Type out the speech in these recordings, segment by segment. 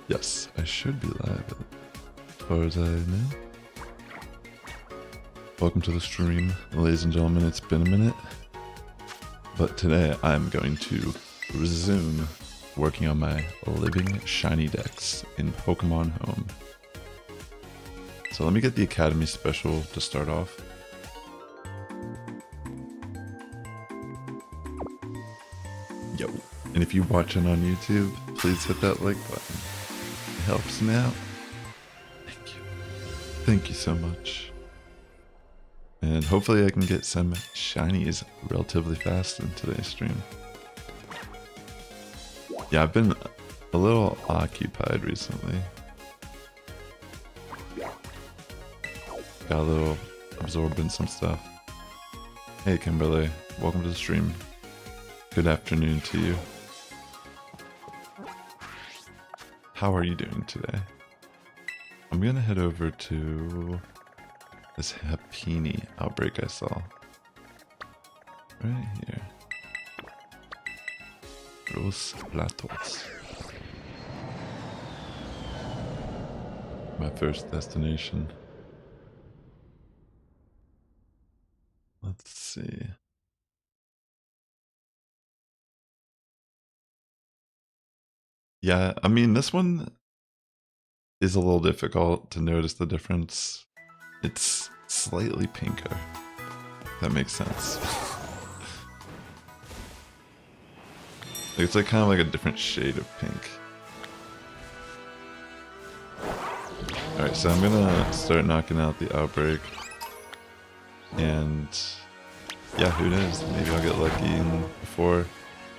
Yes, I should be live as far as I know. Welcome to the stream, ladies and gentlemen. It's been a minute, but today I'm going to resume working on my Living Shiny Dex in Pokemon Home. So let me get the Academy special to start off. Yo, and if you're watching on YouTube, please hit that like button. It helps me out. Thank you. Thank you so much. And hopefully I can get some shinies relatively fast in today's stream. Yeah, I've been a little occupied recently. Got a little absorbed in some stuff. Hey Kimberly, welcome to the stream. Good afternoon to you. How are you doing today? I'm gonna head over to this Happiny outbreak I saw. Right here. Los Platos. My first destination. Let's see. Yeah, I mean, this one is a little difficult to notice the difference. It's slightly pinker. If that makes sense. It's like kind of like a different shade of pink. Alright, so I'm gonna start knocking out the outbreak. And yeah, who knows? Maybe I'll get lucky and before.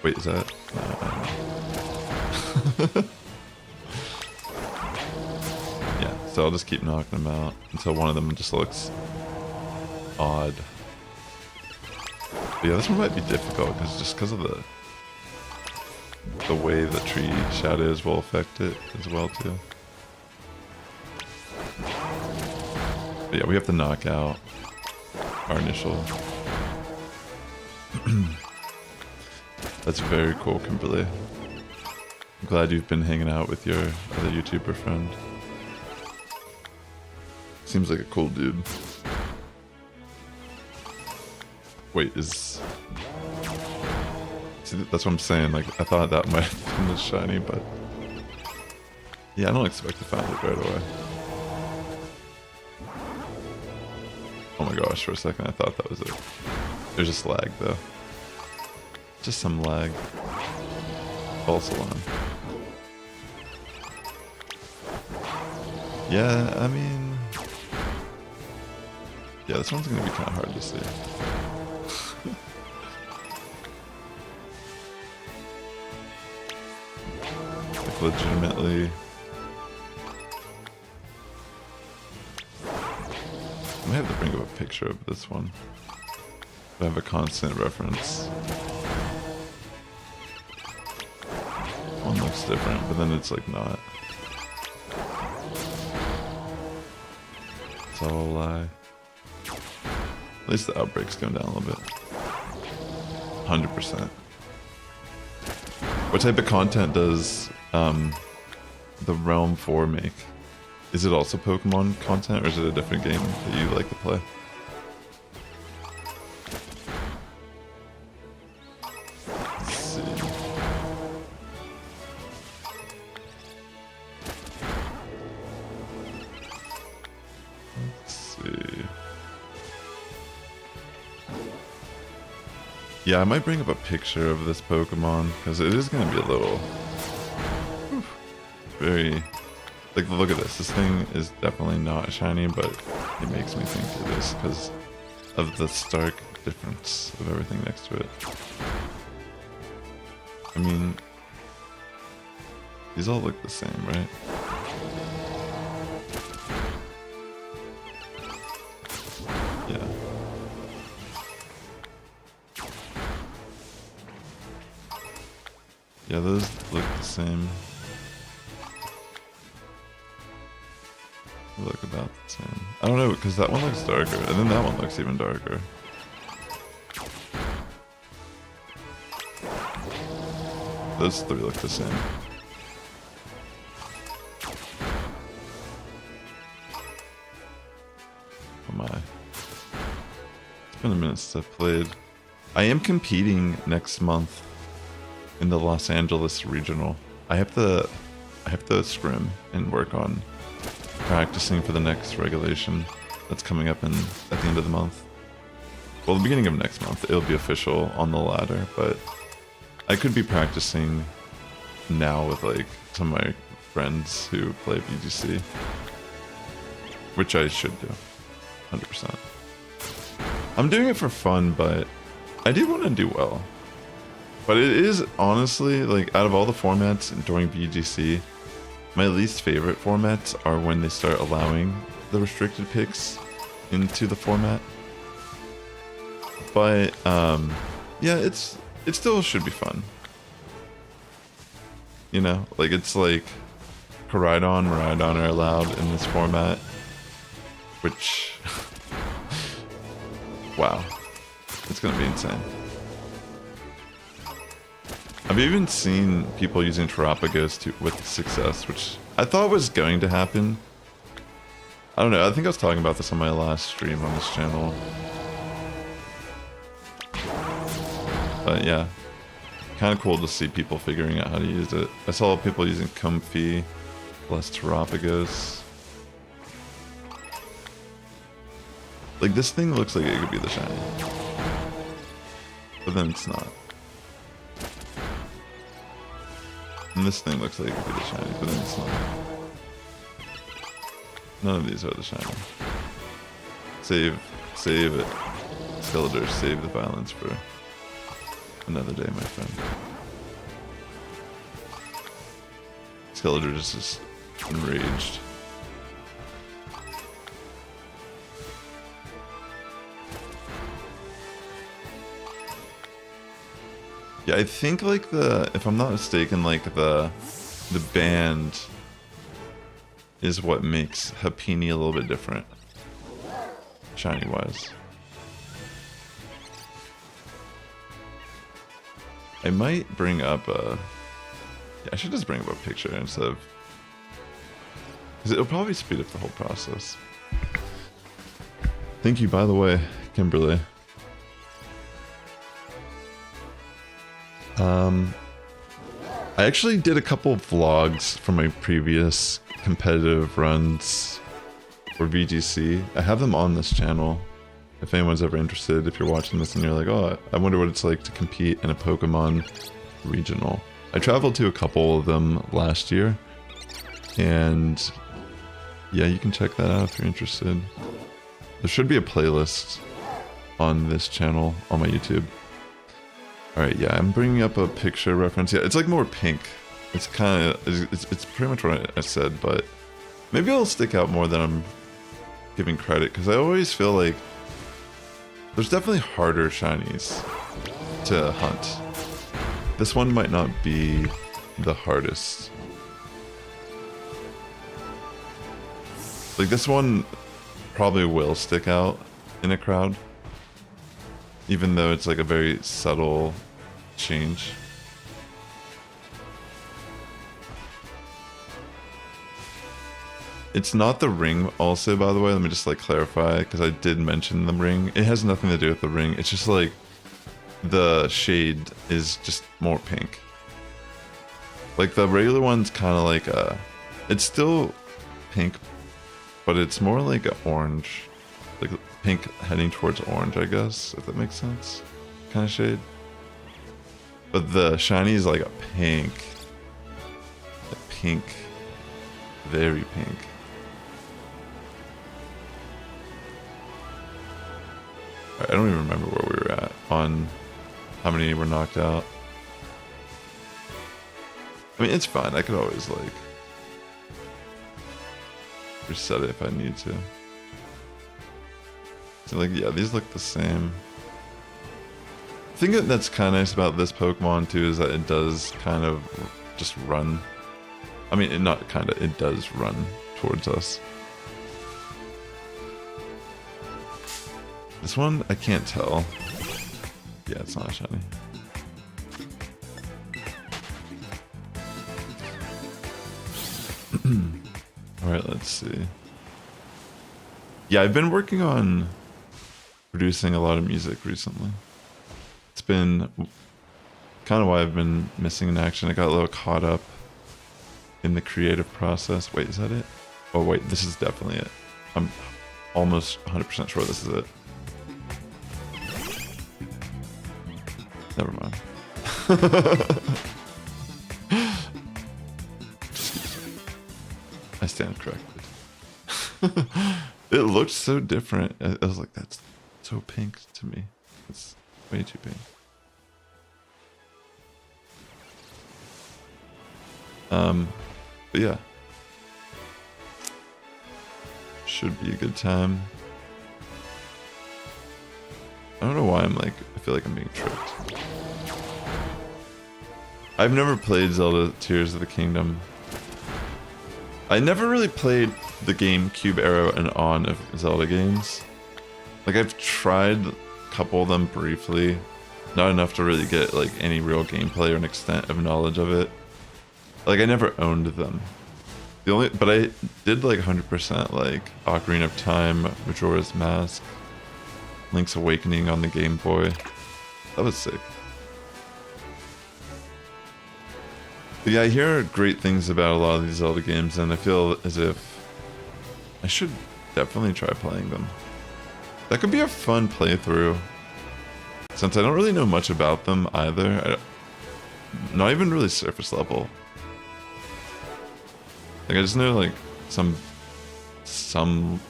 Wait, is that? No, I don't know. Yeah, so I'll just keep knocking them out until one of them just looks odd. But yeah, this one might be difficult just because of the way the tree shadows will affect it as well too. But yeah, we have to knock out our initial. That's very cool, Kimberly. I'm glad you've been hanging out with your other YouTuber friend. Seems like a cool dude. Wait, is... See, that's what I'm saying, like, I thought that might have been the shiny, but... Yeah, I don't expect to find it right away. Oh my gosh, for a second I thought that was it. There's just lag, though. Just some lag. False alarm. Yeah, I mean... Yeah, this one's gonna be kind of hard to see. Like, legitimately... I might have to bring up a picture of this one. I have a constant reference. One looks different, but then it's like not. It's all a lie. At least the outbreak's going down a little bit. 100%. What type of content does the Realm 4 make? Is it also Pokemon content, or is it a different game that you like to play? Let's see. Let's see. Yeah, I might bring up a picture of this Pokemon, because it is going to be a little... very... Like, look at this. This thing is definitely not shiny, but it makes me think it is because of the stark difference of everything next to it. I mean, these all look the same, right? Yeah. Yeah, those look the same. Look about the same. I don't know, because that one looks darker, and then that one looks even darker. Those three look the same. been a minute since I've played. I am competing next month in the Los Angeles regional. I have to scrim and work on practicing for the next regulation that's coming up at the end of the month. Well, the beginning of next month, it'll be official on the ladder, but I could be practicing now with like some of my friends who play VGC, which I should do, 100%. I'm doing it for fun, but I do want to do well. But it is honestly, like, out of all the formats during VGC, my least favorite formats are when they start allowing the restricted picks into the format. But yeah, it still should be fun. You know, like, it's like Koraidon, Miraidon are allowed in this format, which wow, it's gonna be insane. I've even seen people using Terapagos with success, which I thought was going to happen. I don't know, I think I was talking about this on my last stream on this channel. But yeah, kind of cool to see people figuring out how to use it. I saw people using Comfy, less Terapagos. Like, this thing looks like it could be the shiny, but then it's not. And this thing looks like it could be the shiny, but then it's not. None of these are the shiny. Save it. Skeletor, save the violence for another day, my friend. Skeletor just is enraged. Yeah, I think like if I'm not mistaken, like the band is what makes Happiny a little bit different, shiny wise. I might bring up yeah, I should just bring up a picture instead of, because it'll probably speed up the whole process. Thank you, by the way, Kimberly. I actually did a couple of vlogs from my previous competitive runs for VGC. I have them on this channel. If anyone's ever interested, if you're watching this and you're like, oh, I wonder what it's like to compete in a Pokemon regional. I traveled to a couple of them last year, and yeah, you can check that out if you're interested. There should be a playlist on this channel on my YouTube. Alright, yeah, I'm bringing up a picture reference. Yeah, it's like more pink. It's kind of, it's pretty much what I said, but maybe it'll stick out more than I'm giving credit, because I always feel like there's definitely harder shinies to hunt. This one might not be the hardest. Like, this one probably will stick out in a crowd, even though it's like a very subtle change. It's not the ring also, by the way, let me just like clarify, because I did mention the ring. It has nothing to do with the ring, it's just like the shade is just more pink. Like the regular one's kind of like it's still pink, but it's more like an orange, like pink heading towards orange, I guess, if that makes sense, kind of shade. But the shiny is like a pink, very pink. I don't even remember where we were at on how many were knocked out. I mean, it's fine, I could always like reset it if I need to. So like, yeah, these look the same. The thing that's kind of nice about this Pokemon too is that it does kind of just run. I mean, it does run towards us. This one, I can't tell. Yeah, it's not a shiny. Alright, let's see. Yeah, I've been working on producing a lot of music recently. It's been kind of why I've been missing in action. I got a little caught up in the creative process. Wait, is that it? Oh wait, this is definitely it. I'm almost 100% sure this is it. Never mind. I stand corrected. It looked so different. I was like, that's so pink to me. It's way too pink. But yeah. Should be a good time. I don't know why I feel like I'm being tricked. I've never played Zelda Tears of the Kingdom. I never really played the GameCube era and on of Zelda games. Like I've tried a couple of them briefly. Not enough to really get like any real gameplay or an extent of knowledge of it. Like I never owned them. But I did like 100% like Ocarina of Time, Majora's Mask, Link's Awakening on the Game Boy. That was sick. But yeah, I hear great things about a lot of these Zelda games, and I feel as if I should definitely try playing them. That could be a fun playthrough, since I don't really know much about them either. Not even really surface level. Like I just know like some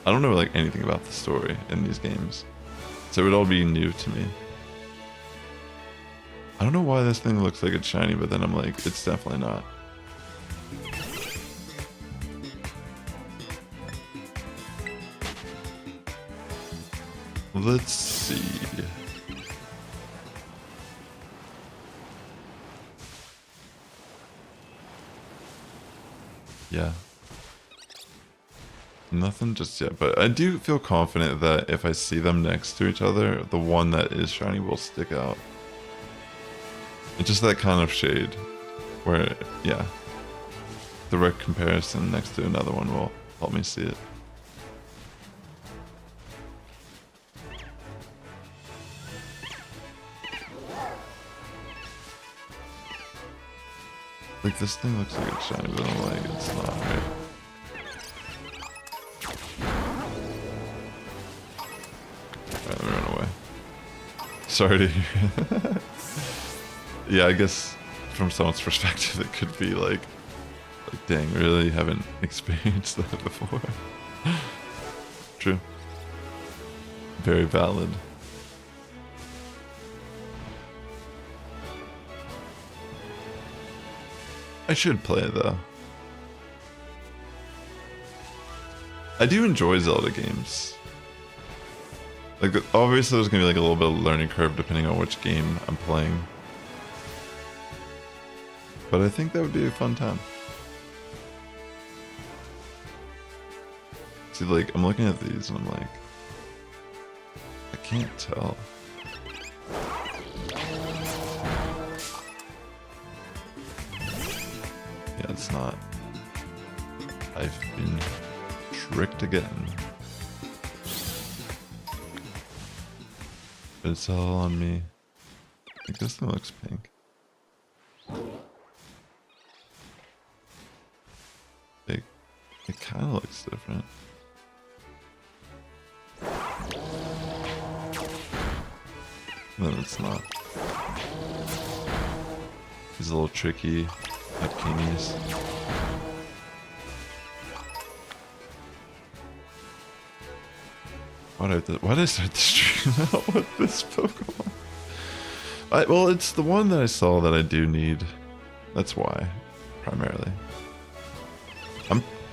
I don't know like anything about the story in these games, so it would all be new to me. I don't know why this thing looks like it's shiny, but then I'm like, it's definitely not. Let's see. Yeah. Nothing just yet, but I do feel confident that if I see them next to each other, the one that is shiny will stick out. It's just that kind of shade where, yeah, the right comparison next to another one will help me see it. Like this thing looks like it's shiny, but I'm like, it's not, right? Alright, let me run away. Sorry to hear that. Yeah, I guess from someone's perspective it could be like dang, really haven't experienced that before. True. Very valid. I should play it though. I do enjoy Zelda games. Like, obviously there's gonna be like a little bit of a learning curve depending on which game I'm playing. But I think that would be a fun time. See, like, I'm looking at these and I'm like, I can't tell. Yeah, it's not. I've been tricked again. But it's all on me. Like, this thing looks pink. It kind of looks different. No, it's not. He's a little tricky bikinis. Why did I start the stream out with this Pokemon? Well, it's the one that I saw that I do need. That's why, primarily.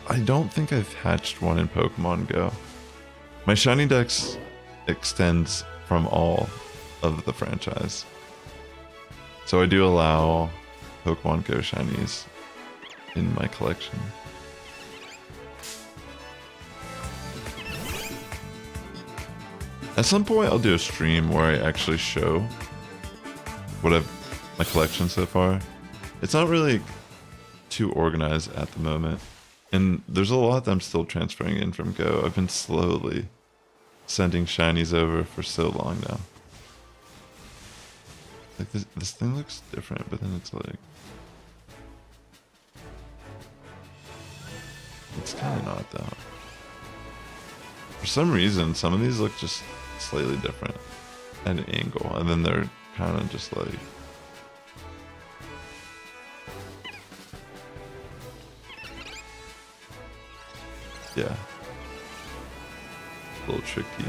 I don't think I've hatched one in Pokemon Go. My Shiny Dex extends from all of the franchise. So I do allow Pokemon Go Shinies in my collection. At some point I'll do a stream where I actually show what my collection so far. It's not really too organized at the moment. And there's a lot that I'm still transferring in from Go. I've been slowly sending shinies over for so long now. Like this thing looks different, but then it's like it's kind of not though. For some reason, some of these look just slightly different at an angle, and then they're kind of just like yeah, a little tricky.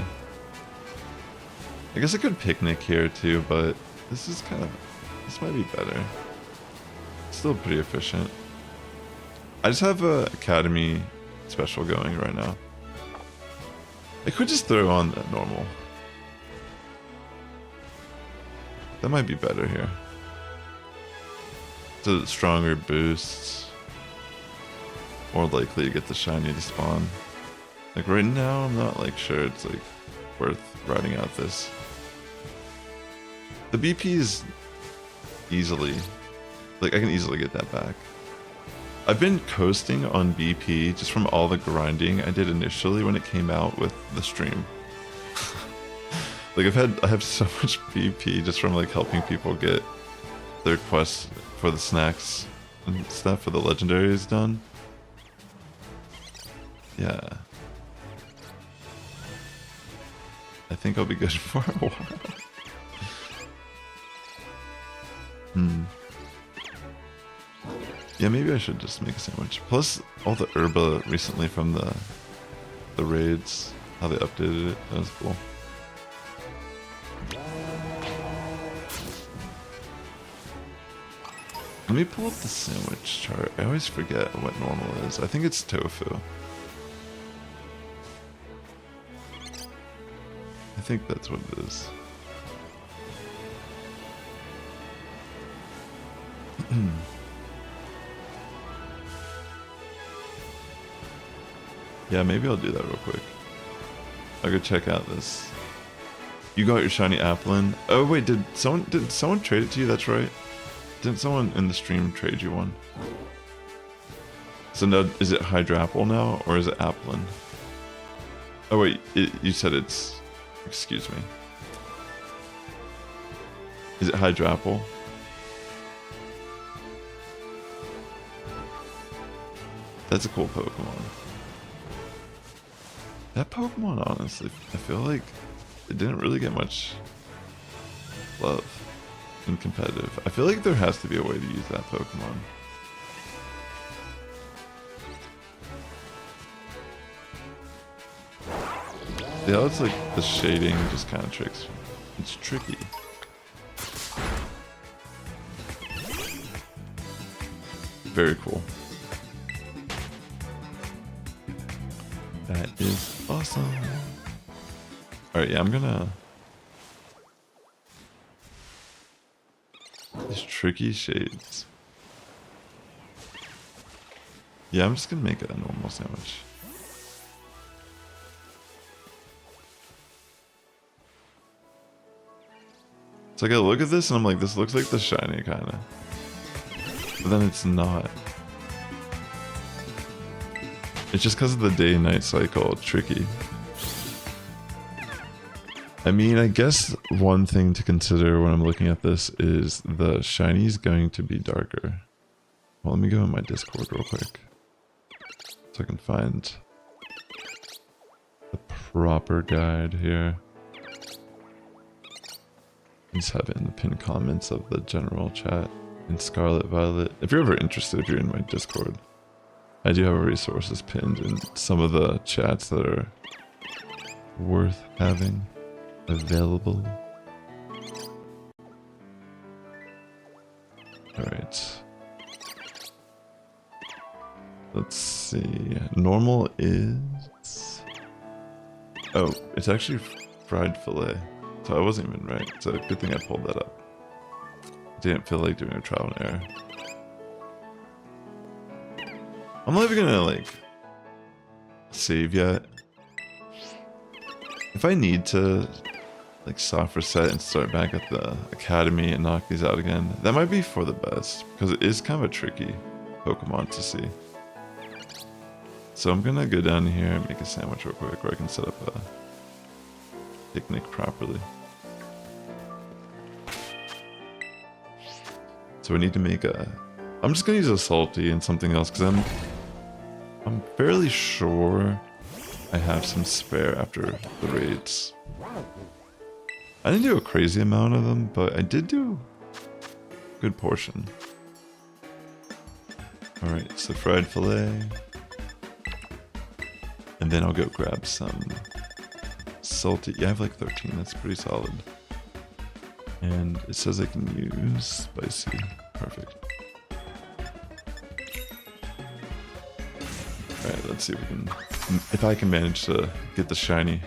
I guess I could picnic here too, but this might be better. Still pretty efficient. I just have a Academy special going right now. I could just throw on that normal. That might be better here. It's a stronger boost. More likely to get the shiny to spawn. Like right now, I'm not like sure it's like worth riding out this. The BP is easily, like I can easily get that back. I've been coasting on BP just from all the grinding I did initially when it came out with the stream. Like I have so much BP just from like helping people get their quests for the snacks and stuff for the legendaries done. Yeah. I think I'll be good for a while. Yeah, maybe I should just make a sandwich. Plus, all the herba recently from the raids, how they updated it, that was cool. Let me pull up the sandwich chart. I always forget what normal is. I think it's tofu. I think that's what it is. Yeah, maybe I'll do that real quick. I'll go check out this. You got your shiny Applin. Oh wait, did someone trade it to you? That's right. Didn't someone in the stream trade you one? So now, is it Hydrapple now, or is it Applin? Oh wait, you said it's... Excuse me. Is it Hydrapple? That's a cool Pokemon. That Pokemon, honestly, I feel like it didn't really get much love in competitive. I feel like there has to be a way to use that Pokemon. Yeah, it's like the shading just kind of tricks you. It's tricky. Very cool. That is awesome. Alright, yeah, I'm gonna... These tricky shades. Yeah, I'm just gonna make it a normal sandwich. So like I look at this and I'm like, this looks like the shiny kinda. But then it's not. It's just because of the day and night cycle, it's tricky. I mean, I guess one thing to consider when I'm looking at this is the shiny's going to be darker. Well, let me go in my Discord real quick. So I can find the proper guide here. Just have it in the pinned comments of the general chat in Scarlet Violet. If you're ever interested, if you're in my Discord, I do have resources pinned in some of the chats that are worth having available. Alright. Let's see. Normal is... Oh, it's actually fried fillet. So I wasn't even right. So good thing I pulled that up. Didn't feel like doing a trial and error. I'm not even gonna like save yet. If I need to like soft reset and start back at the academy and knock these out again, that might be for the best because it is kind of a tricky Pokemon to see. So I'm gonna go down here and make a sandwich real quick where I can set up picnic properly. So I need to make a... I'm just gonna use a salty and something else because I'm fairly sure I have some spare after the raids. I didn't do a crazy amount of them, but I did do a good portion. Alright, so fried fillet. And then I'll go grab some salty. Yeah, I have like 13, that's pretty solid. And it says I can use spicy. Perfect. Alright, let's see if we can, if I can manage to get the shiny.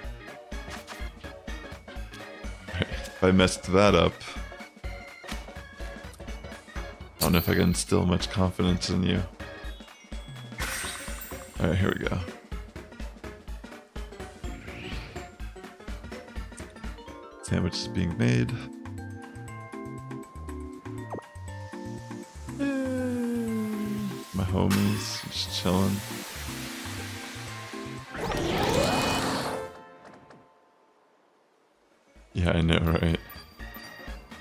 Alright, if I messed that up, I don't know if I can instill much confidence in you. Alright, here we go. Sandwich is being made. My homies just chilling. Yeah, I know, right?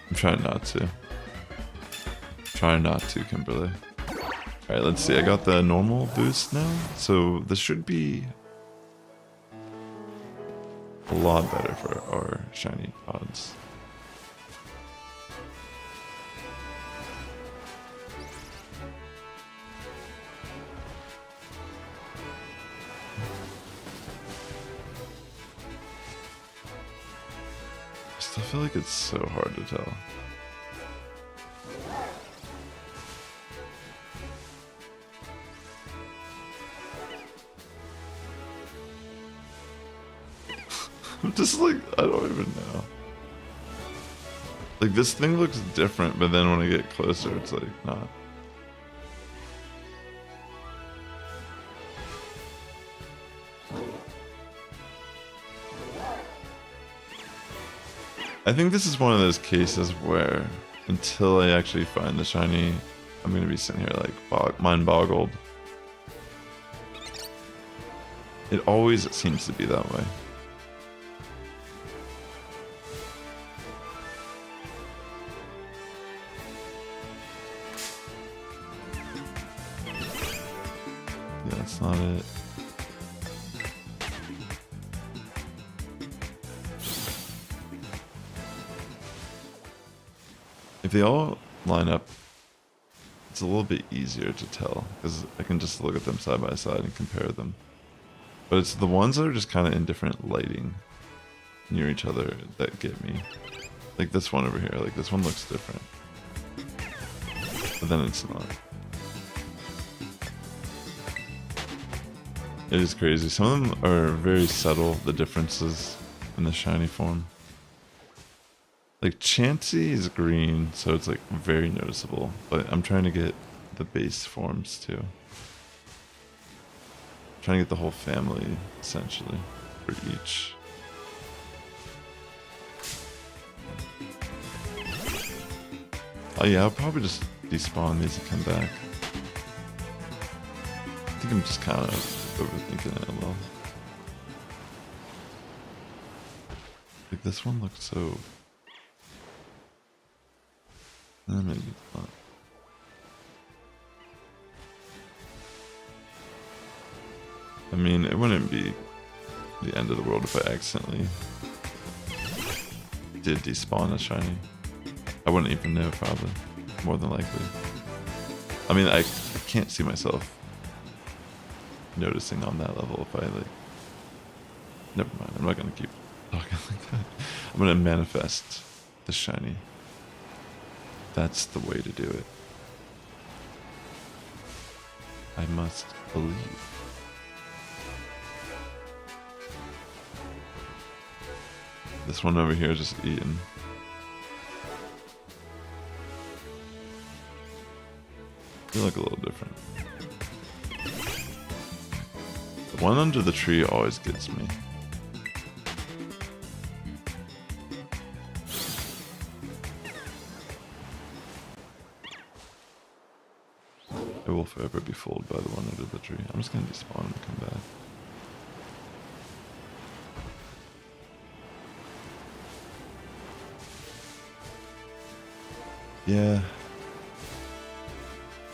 I'm trying not to. Trying not to, Kimberly. Alright, let's see. I got the normal boost now. So this should be a lot better for our shiny odds. I still feel like it's so hard to tell. I'm just like, I don't even know. Like, this thing looks different, but then when I get closer, it's like, not. I think this is one of those cases where, until I actually find the shiny, I'm gonna be sitting here like, mind boggled. It always seems to be that way. That's not it. If they all line up, it's a little bit easier to tell because I can just look at them side by side and compare them. But it's the ones that are just kind of in different lighting near each other that get me. Like this one over here, like this one looks different. But then it's not. It is crazy. Some of them are very subtle, the differences in the shiny form. Like Chansey is green, so it's like very noticeable. But I'm trying to get the base forms too. Trying to get the whole family, essentially, for each. Oh yeah, I'll probably just despawn these and come back. I think I'm just kind of overthinking it a little. Like this one looks so... maybe it's not. I mean, it wouldn't be the end of the world if I accidentally did despawn a shiny. I wouldn't even know, probably. More than likely. I mean, I can't see myself noticing on that level if I, like... Never mind, I'm not gonna keep talking like that. I'm gonna manifest the shiny. That's the way to do it. I must believe. This one over here is just eating. They look a little different. The one under the tree always gets me. I will forever be fooled by the one under the tree. I'm just gonna despawn and come back. Yeah.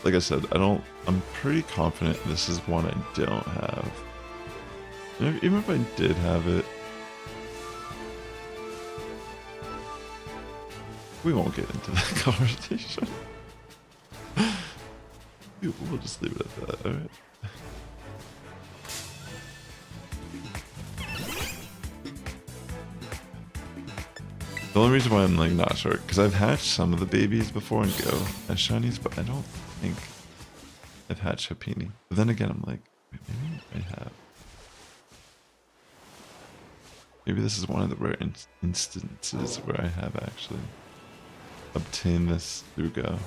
Like I said, I'm pretty confident this is one I don't have. And even if I did have it, we won't get into that conversation. We'll just leave it at that, alright? The only reason why I'm like not sure, because I've hatched some of the babies before and go as shinies, but I don't think I've hatched Happiny. But then again, I'm like, wait, maybe I have. Maybe this is one of the rare instances where I have actually obtained this through Go.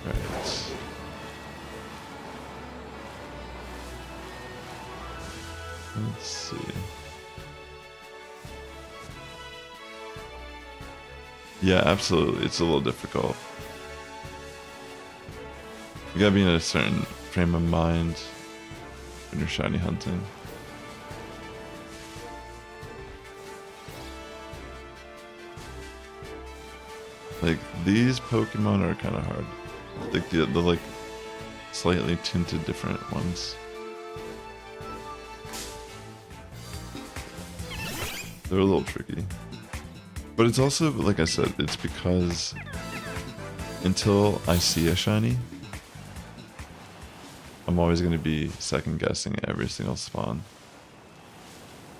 Right. Let's see. Yeah, absolutely. It's a little difficult. You gotta be in a certain frame of mind when you're shiny hunting. Like, these Pokemon are kind of hard. Like the like slightly tinted different ones. They're a little tricky. But it's also, like I said, it's because until I see a shiny, I'm always going to be second guessing every single spawn.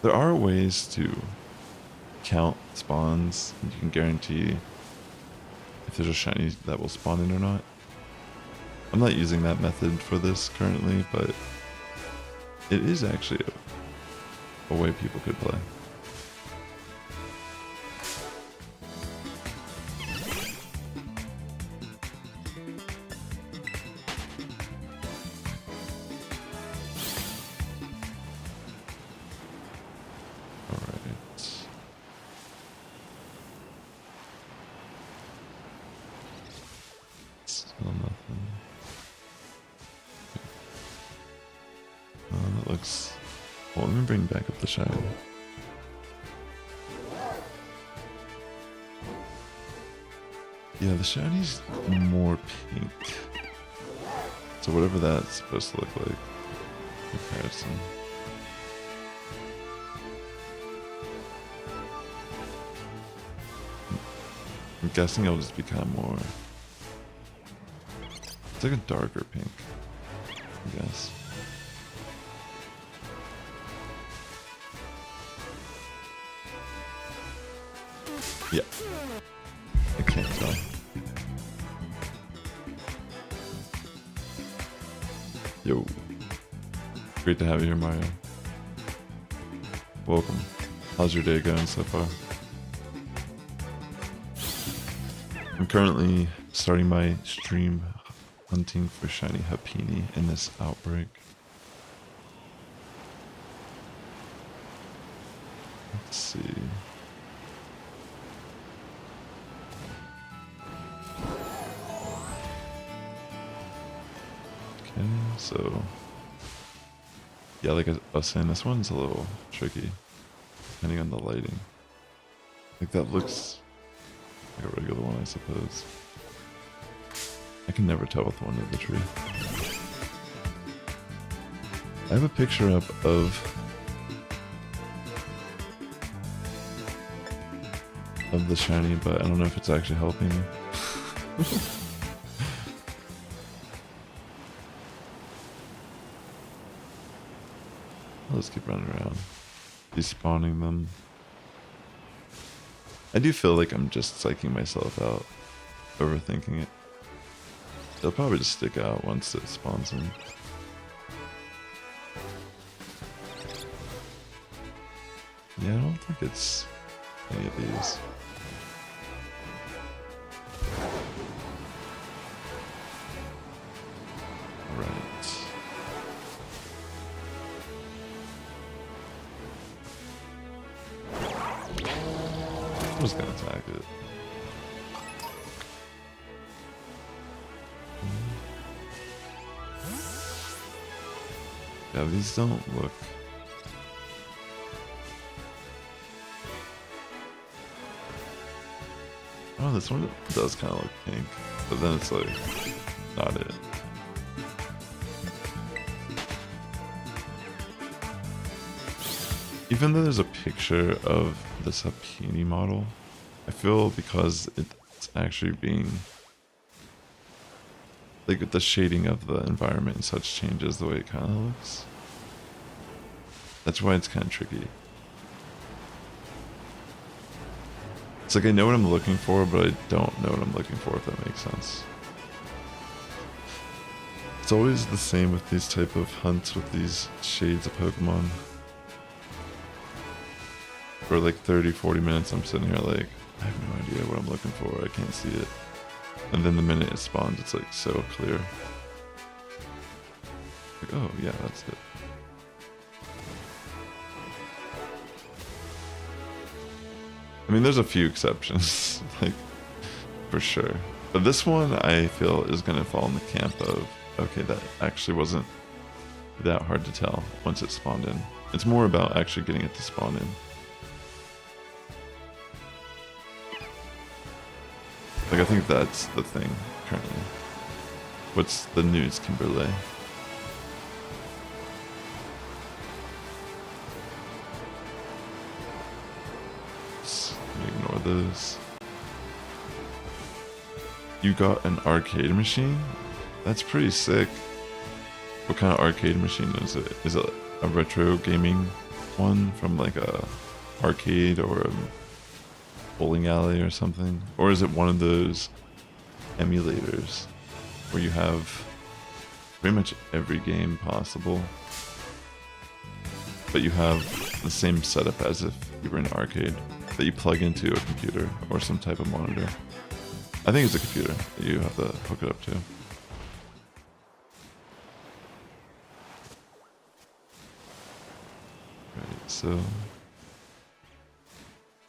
There are ways to count spawns, and you can guarantee if there's a shiny that will spawn in or not. I'm not using that method for this currently, but it is actually a way people could play. Well, let me bring back up the shiny. Yeah, the shiny's more pink. So whatever that's supposed to look like in comparison. I'm guessing it'll just be kind of more... It's like a darker pink, I guess. Yeah. I can't tell. Yo. Great to have you here, Mario. Welcome. How's your day going so far? I'm currently starting my stream hunting for shiny Happiny in this outbreak. Let's see. Okay, so yeah, like I was saying, this one's a little tricky depending on the lighting. Like that looks like a regular one, I suppose. I can never tell with the one in the tree. I have a picture up of the shiny, but I don't know if it's actually helping me. I'll just keep running around, despawning them. I do feel like I'm just psyching myself out, overthinking it. They'll probably just stick out once it spawns in. Yeah, I don't think it's any of these. Right. I was gonna attack it. Yeah, these don't look. Oh, this one does kind of look pink, but then it's like not it. Even though there's a picture of this Happiny model, I feel because it's actually being like the shading of the environment and such changes the way it kind of looks. That's why it's kind of tricky. It's like I know what I'm looking for, but I don't know what I'm looking for, if that makes sense. It's always the same with these type of hunts with these shades of Pokemon. For like 30-40 minutes I'm sitting here like, I have no idea what I'm looking for, I can't see it. And then the minute it spawns, it's like so clear. Like, oh yeah, that's it. I mean, there's a few exceptions, like, for sure. But this one, I feel, is going to fall in the camp of, okay, that actually wasn't that hard to tell once it spawned in. It's more about actually getting it to spawn in. Like, I think that's the thing, currently. What's the news, Kimberly? Ignore those. You got an arcade machine? That's pretty sick. What kind of arcade machine is it? Is it a retro gaming one from like a arcade or a bowling alley or something? Or is it one of those emulators where you have pretty much every game possible, but you have the same setup as if you were in an arcade that you plug into a computer or some type of monitor? I think it's a computer that you have to hook it up to. Right, so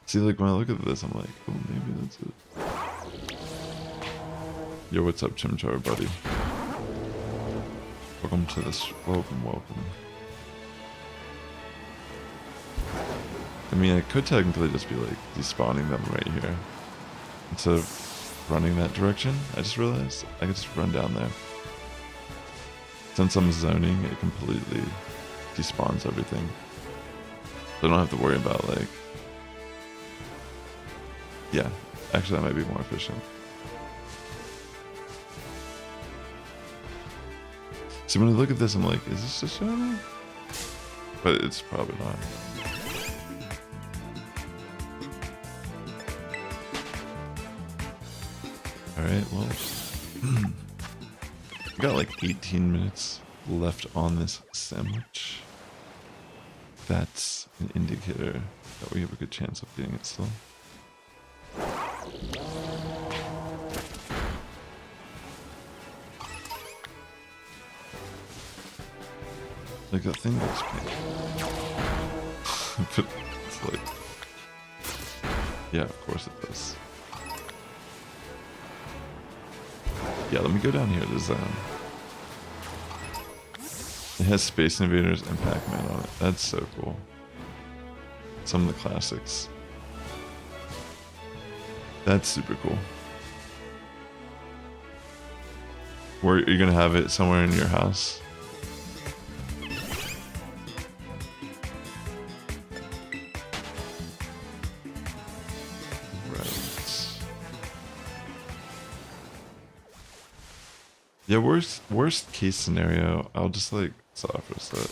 see, like when I look at this, I'm like, oh, maybe that's it. Yo, what's up, Chimchar, buddy? Welcome to this. Welcome. I mean, I could technically just be like despawning them right here instead of running that direction. I just realized I could just run down there. Since I'm zoning, it completely despawns everything. So I don't have to worry about like... Yeah, actually that might be more efficient. So when I look at this, I'm like, is this a shiny? But it's probably not. Alright, well, we got like 18 minutes left on this sandwich. That's an indicator that we have a good chance of getting it still. Like that thing looks pink. But it's like... Yeah, of course it does. Yeah, let me go down here to the zone. It has Space Invaders and Pac-Man on it. That's so cool. Some of the classics. That's super cool. Where are you gonna have it somewhere in your house? Yeah, worst case scenario, I'll just like Sassifrass it.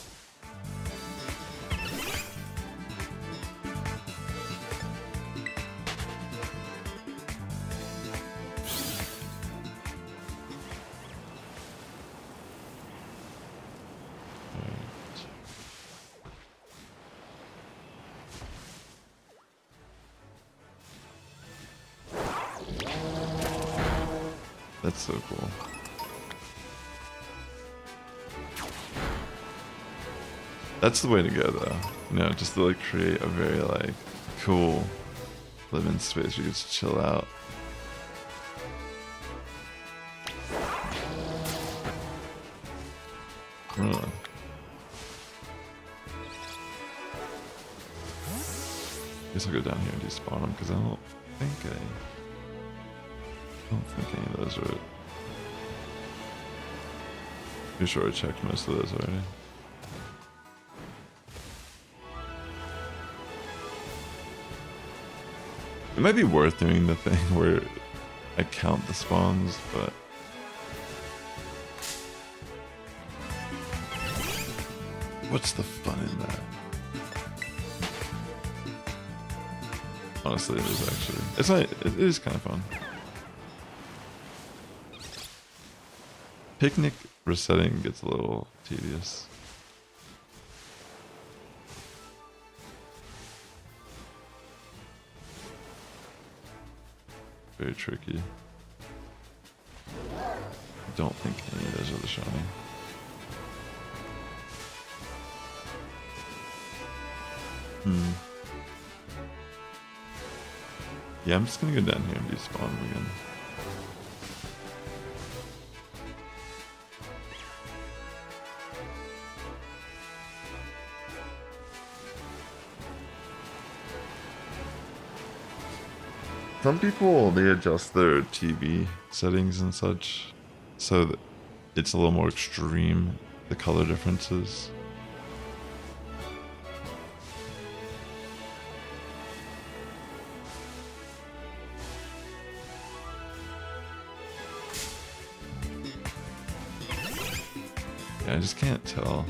That's so cool. That's the way to go though, you know, just to like create a very like cool living space where you just chill out. I don't know. guess I'll go down here and despawn them because I don't think any of those are it. Pretty sure I checked most of those already. It might be worth doing the thing where I count the spawns, but what's the fun in that? Honestly, it is actually. It's not. It is kind of fun. Picnic resetting gets a little tedious. Very tricky. I don't think any of those are the shiny. Yeah, I'm just gonna go down here and despawn them again. Some people, they adjust their TV settings and such so that it's a little more extreme, the color differences. Yeah, I just can't tell.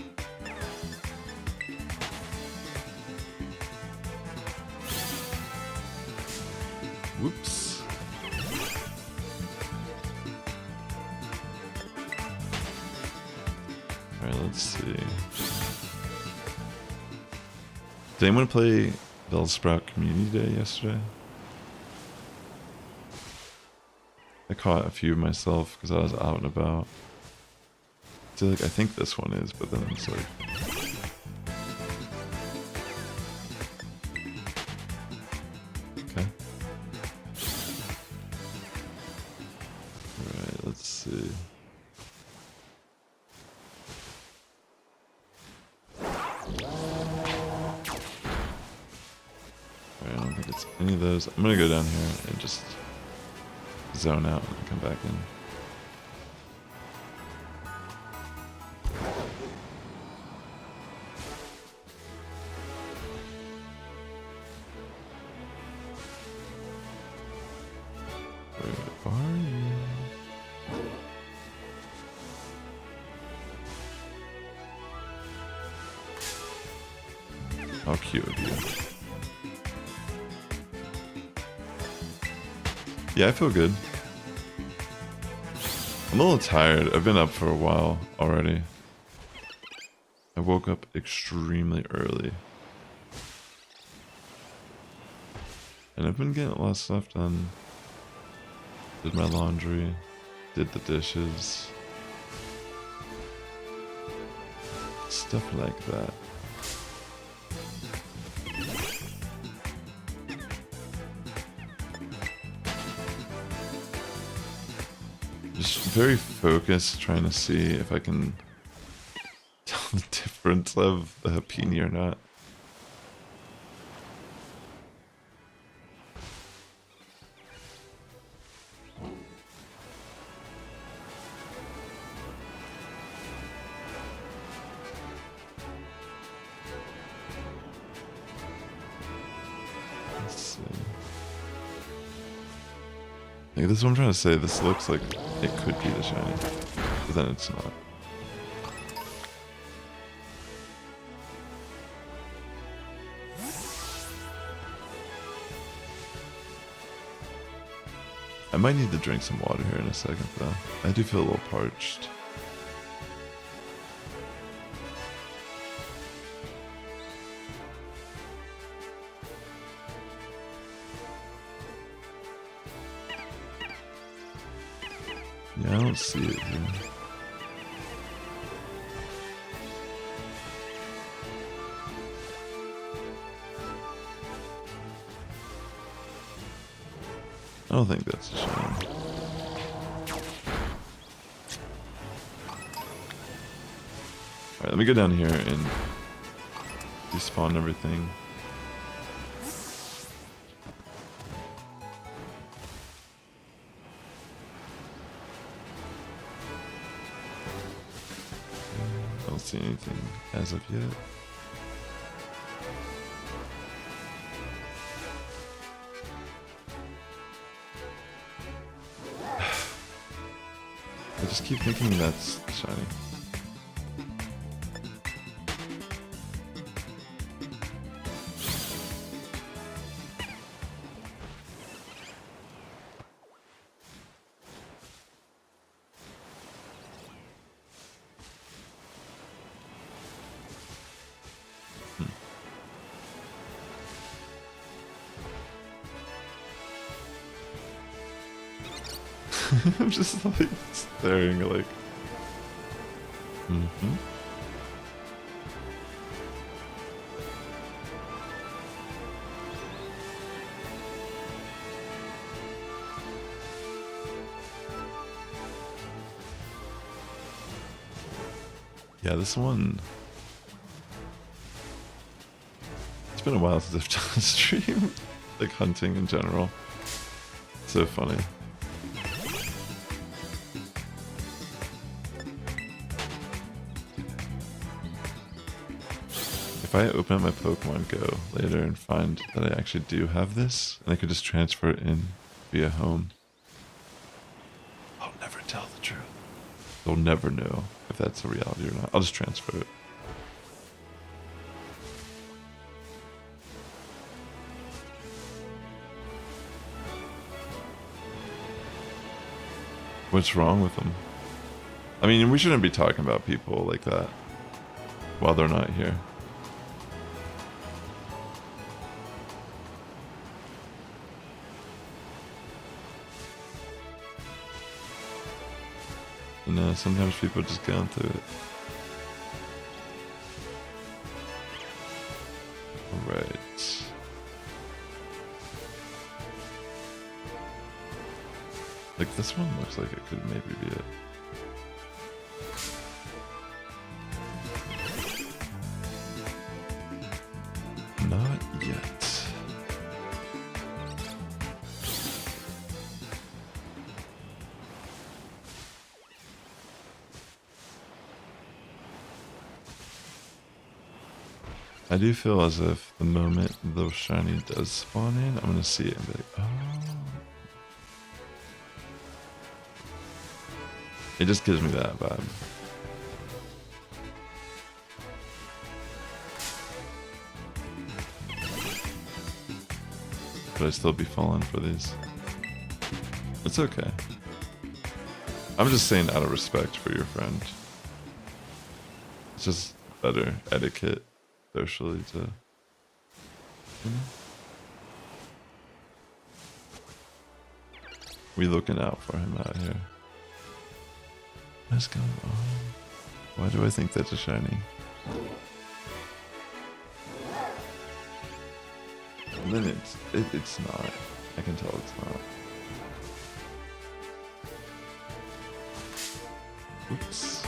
Whoops. Alright, let's see. Did anyone play Bellsprout Community Day yesterday? I caught a few myself because I was out and about. So like, I think this one is, but then it's like... Okay. Alright, let's see. Alright, I don't think it's any of those. I'm gonna go down here and just zone out and come back in. How cute of you. Yeah, I feel good. I'm a little tired. I've been up for a while already. I woke up extremely early. And I've been getting a lot of stuff done. Did my laundry. Did the dishes. Stuff like that. Just very focused, trying to see if I can tell the difference of the Happiny or not. Let's see. Like, this is what I'm trying to say. This looks like it could be the shiny, but then it's not. I might need to drink some water here in a second, though. I do feel a little parched. Yeah, I don't see it here. I don't think that's a shame. Alright, let me go down here and despawn everything. seen anything as of yet. I just keep thinking that's shiny. I'm just like staring like Yeah, this one, it's been a while since I've done a stream, like hunting in general. So funny. If I open up my Pokemon Go later and find that I actually do have this, and I could just transfer it in via Home, I'll never tell the truth. They'll never know if that's a reality or not. I'll just transfer it. What's wrong with them? I mean, we shouldn't be talking about people like that while they're not here. You know, sometimes people just go through it. Alright. Like, this one looks like it could maybe be it. Not yet. I do feel as if the moment the shiny does spawn in, I'm gonna see it and be like, oh. It just gives me that vibe. But I'd still be falling for these. It's okay. I'm just saying out of respect for your friend. It's just better etiquette socially to, you know? We looking out for him out here. What's going on? Why do I think that's a shiny? And then it's not. I can tell it's not. Oops.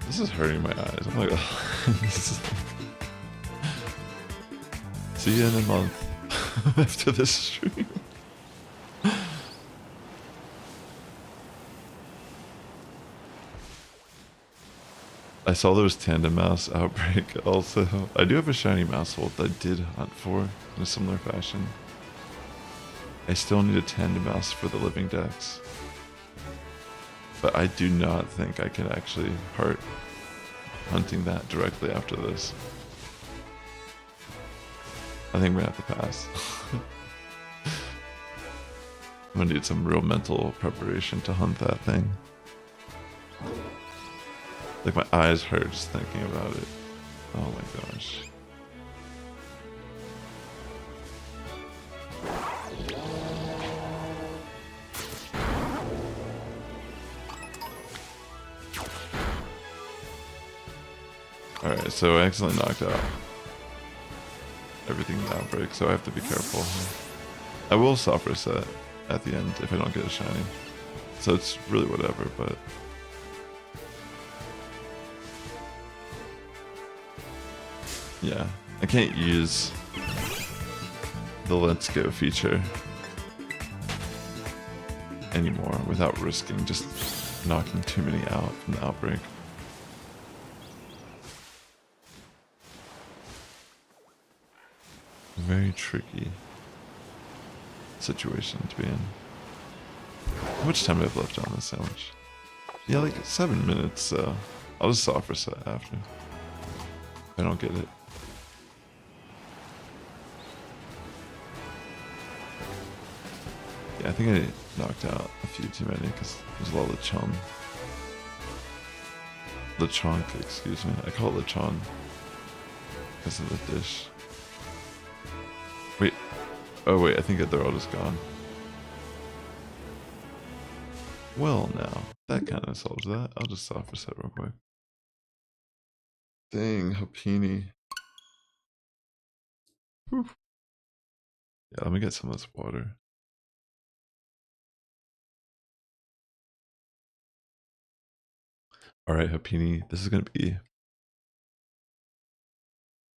This is hurting my eyes. I'm like, oh, this is like... See you in a month after this stream. I saw there was Tandem Mouse Outbreak also. I do have a shiny Mousehold that I did hunt for in a similar fashion. I still need a Tandem Mouse for the Living Dex. But I do not think I can actually heart hunting that directly after this. I think we're gonna have to pass. I'm gonna need some real mental preparation to hunt that thing. Like my eyes hurt just thinking about it. Oh my gosh. Alright, so I accidentally knocked out everything in the outbreak, so I have to be careful. I will soft reset at the end if I don't get a shiny. So it's really whatever, but... yeah, I can't use the Let's Go feature anymore without risking just knocking too many out from the outbreak. very tricky situation to be in. How much time do I have left on this sandwich? Yeah, like 7 minutes, so I'll just offer set after. If I don't get it. Yeah, I think I knocked out a few too many because there's a lot of lechon. Lechonk, excuse me. I call it lechon because of the dish. Wait. Oh wait, I think that they're all just gone. Well now, that kind of solves that. I'll just offer set real quick. Dang, Happiny. Whew. Yeah, let me get some of this water. Alright, Happiny, this is gonna be... I'm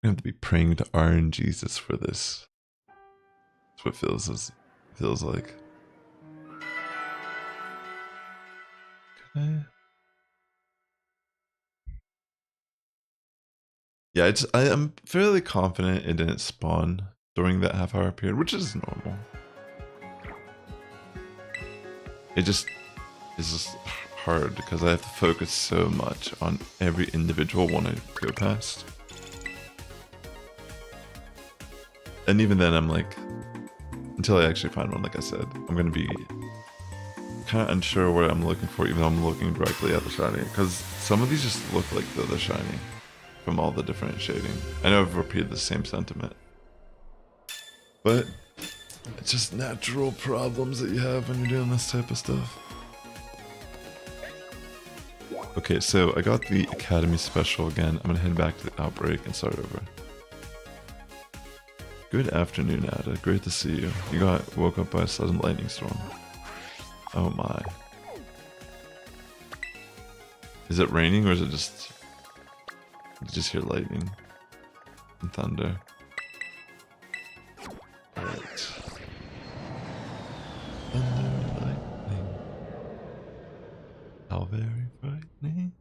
gonna have to be praying to RNGesus for this. That's what feels like. Okay. Yeah, I am fairly confident it didn't spawn during that half-hour period, which is normal. It's just hard because I have to focus so much on every individual one I go past. And even then I'm like, until I actually find one, like I said, I'm gonna be kind of unsure what I'm looking for, even though I'm looking directly at the shiny, because some of these just look like they're the shiny from all the different shading. I know I've repeated the same sentiment, but it's just natural problems that you have when you're doing this type of stuff. Okay, so I got the Academy special again. I'm gonna head back to the Outbreak and start over. Good afternoon, Ada. Great to see you. You got woke up by a sudden lightning storm. Oh my. Is it raining or is it just... You just hear lightning and thunder. Right. Thunder, lightning. How very frightening.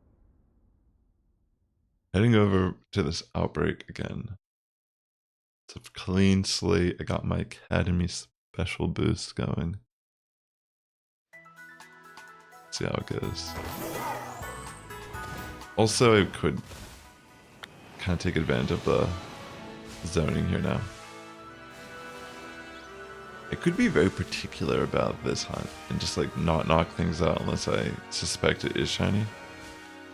Heading over to this Outbreak again. It's a clean slate. I got my Academy special boost going. See how it goes. Also, I could kind of take advantage of the zoning here now. I could be very particular about this hunt and just like not knock things out unless I suspect it is shiny.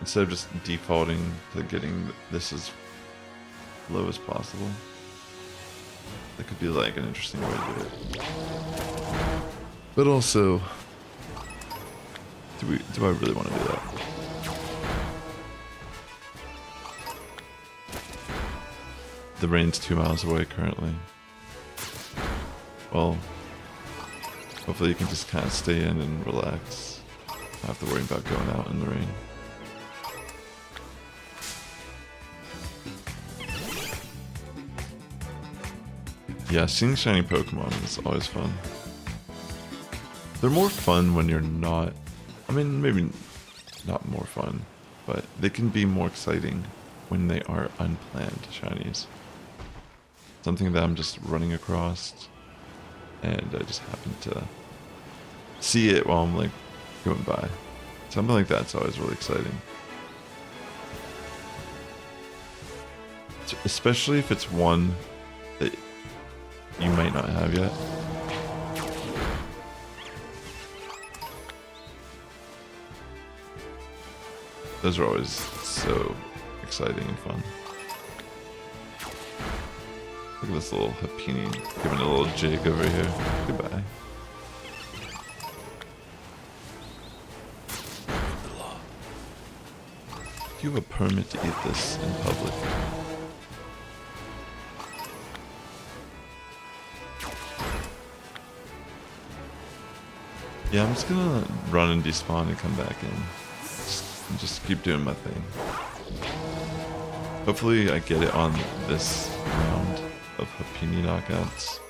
Instead of just defaulting to getting this as low as possible. That could be like an interesting way to do it. But also, do I really want to do that? The rain's 2 miles away currently. Well, hopefully you can just kind of stay in and relax. Not have to worry about going out in the rain. Yeah, seeing shiny Pokemon is always fun. They're more fun when you're not... I mean, maybe not more fun, but they can be more exciting when they are unplanned shinies. Something that I'm just running across, and I just happen to see it while I'm like going by. Something like that's always really exciting. Especially if it's one that you might not have yet. Those are always so exciting and fun. Look at this little Happiny giving a little jig over here. Goodbye. Do you have a permit to eat this in public? Yeah, I'm just gonna run and despawn and come back in. Just keep doing my thing. Hopefully I get it on this round of Happiny knockouts.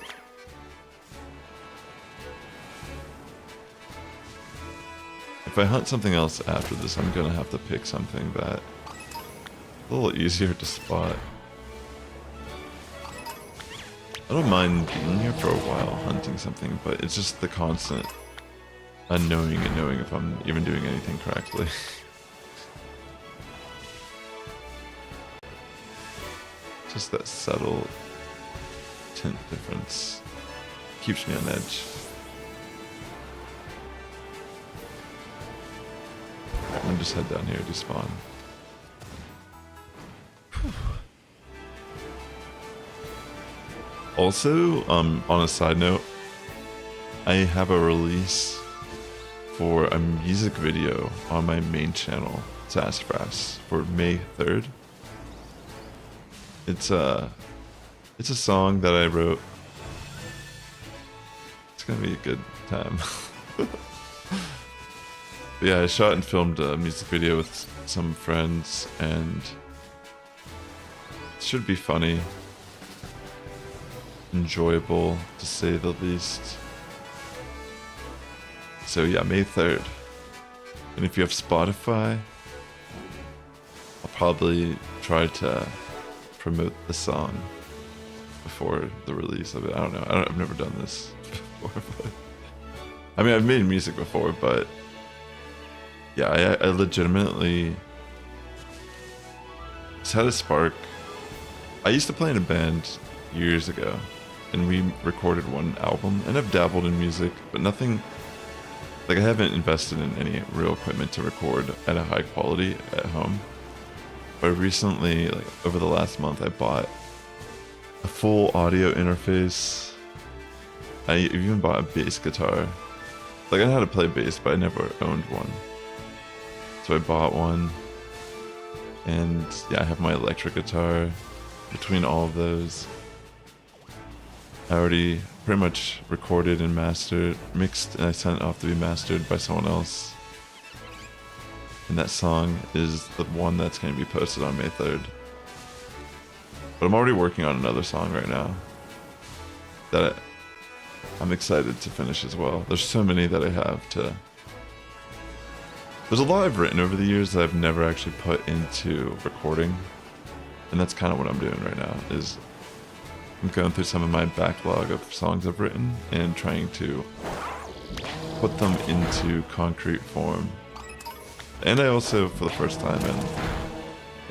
If I hunt something else after this, I'm gonna have to pick something that's a little easier to spot. I don't mind being here for a while, hunting something, but it's just the constant unknowing and knowing if I'm even doing anything correctly. Just that subtle tint difference keeps me on edge. I'm gonna just head down here to spawn. Also, on a side note, I have a release for a music video on my main channel, Sassifrass, for May 3rd. It's a song that I wrote. It's gonna be a good time. But yeah, I shot and filmed a music video with some friends, and it should be funny. Enjoyable, to say the least. So yeah, May 3rd. And if you have Spotify, I'll probably try to promote the song before the release of it. I don't know. I've never done this before. But I mean, I've made music before, but yeah, I legitimately just had a spark. I used to play in a band years ago, and we recorded one album, and I've dabbled in music, but nothing, like I haven't invested in any real equipment to record at a high quality at home. But recently, like over the last month, I bought a full audio interface. I even bought a bass guitar. Like I know how to play bass, but I never owned one. So I bought one, and yeah, I have my electric guitar. Between all of those, I already pretty much recorded and mastered, mixed, and I sent it off to be mastered by someone else. And that song is the one that's going to be posted on May 3rd. But I'm already working on another song right now that I'm excited to finish as well. There's so many that I have to... There's a lot I've written over the years that I've never actually put into recording. And that's kind of what I'm doing right now, is I'm going through some of my backlog of songs I've written and trying to put them into concrete form. And I also, for the first time,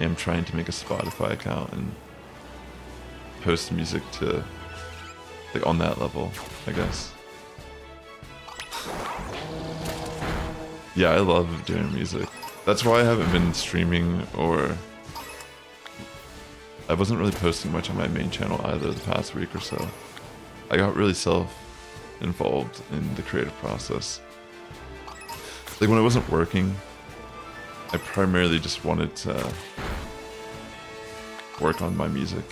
am trying to make a Spotify account and post music to, like, on that level, I guess. Yeah, I love doing music. That's why I haven't been streaming, or I wasn't really posting much on my main channel either the past week or so. I got really involved in the creative process. Like when I wasn't working, I primarily just wanted to work on my music.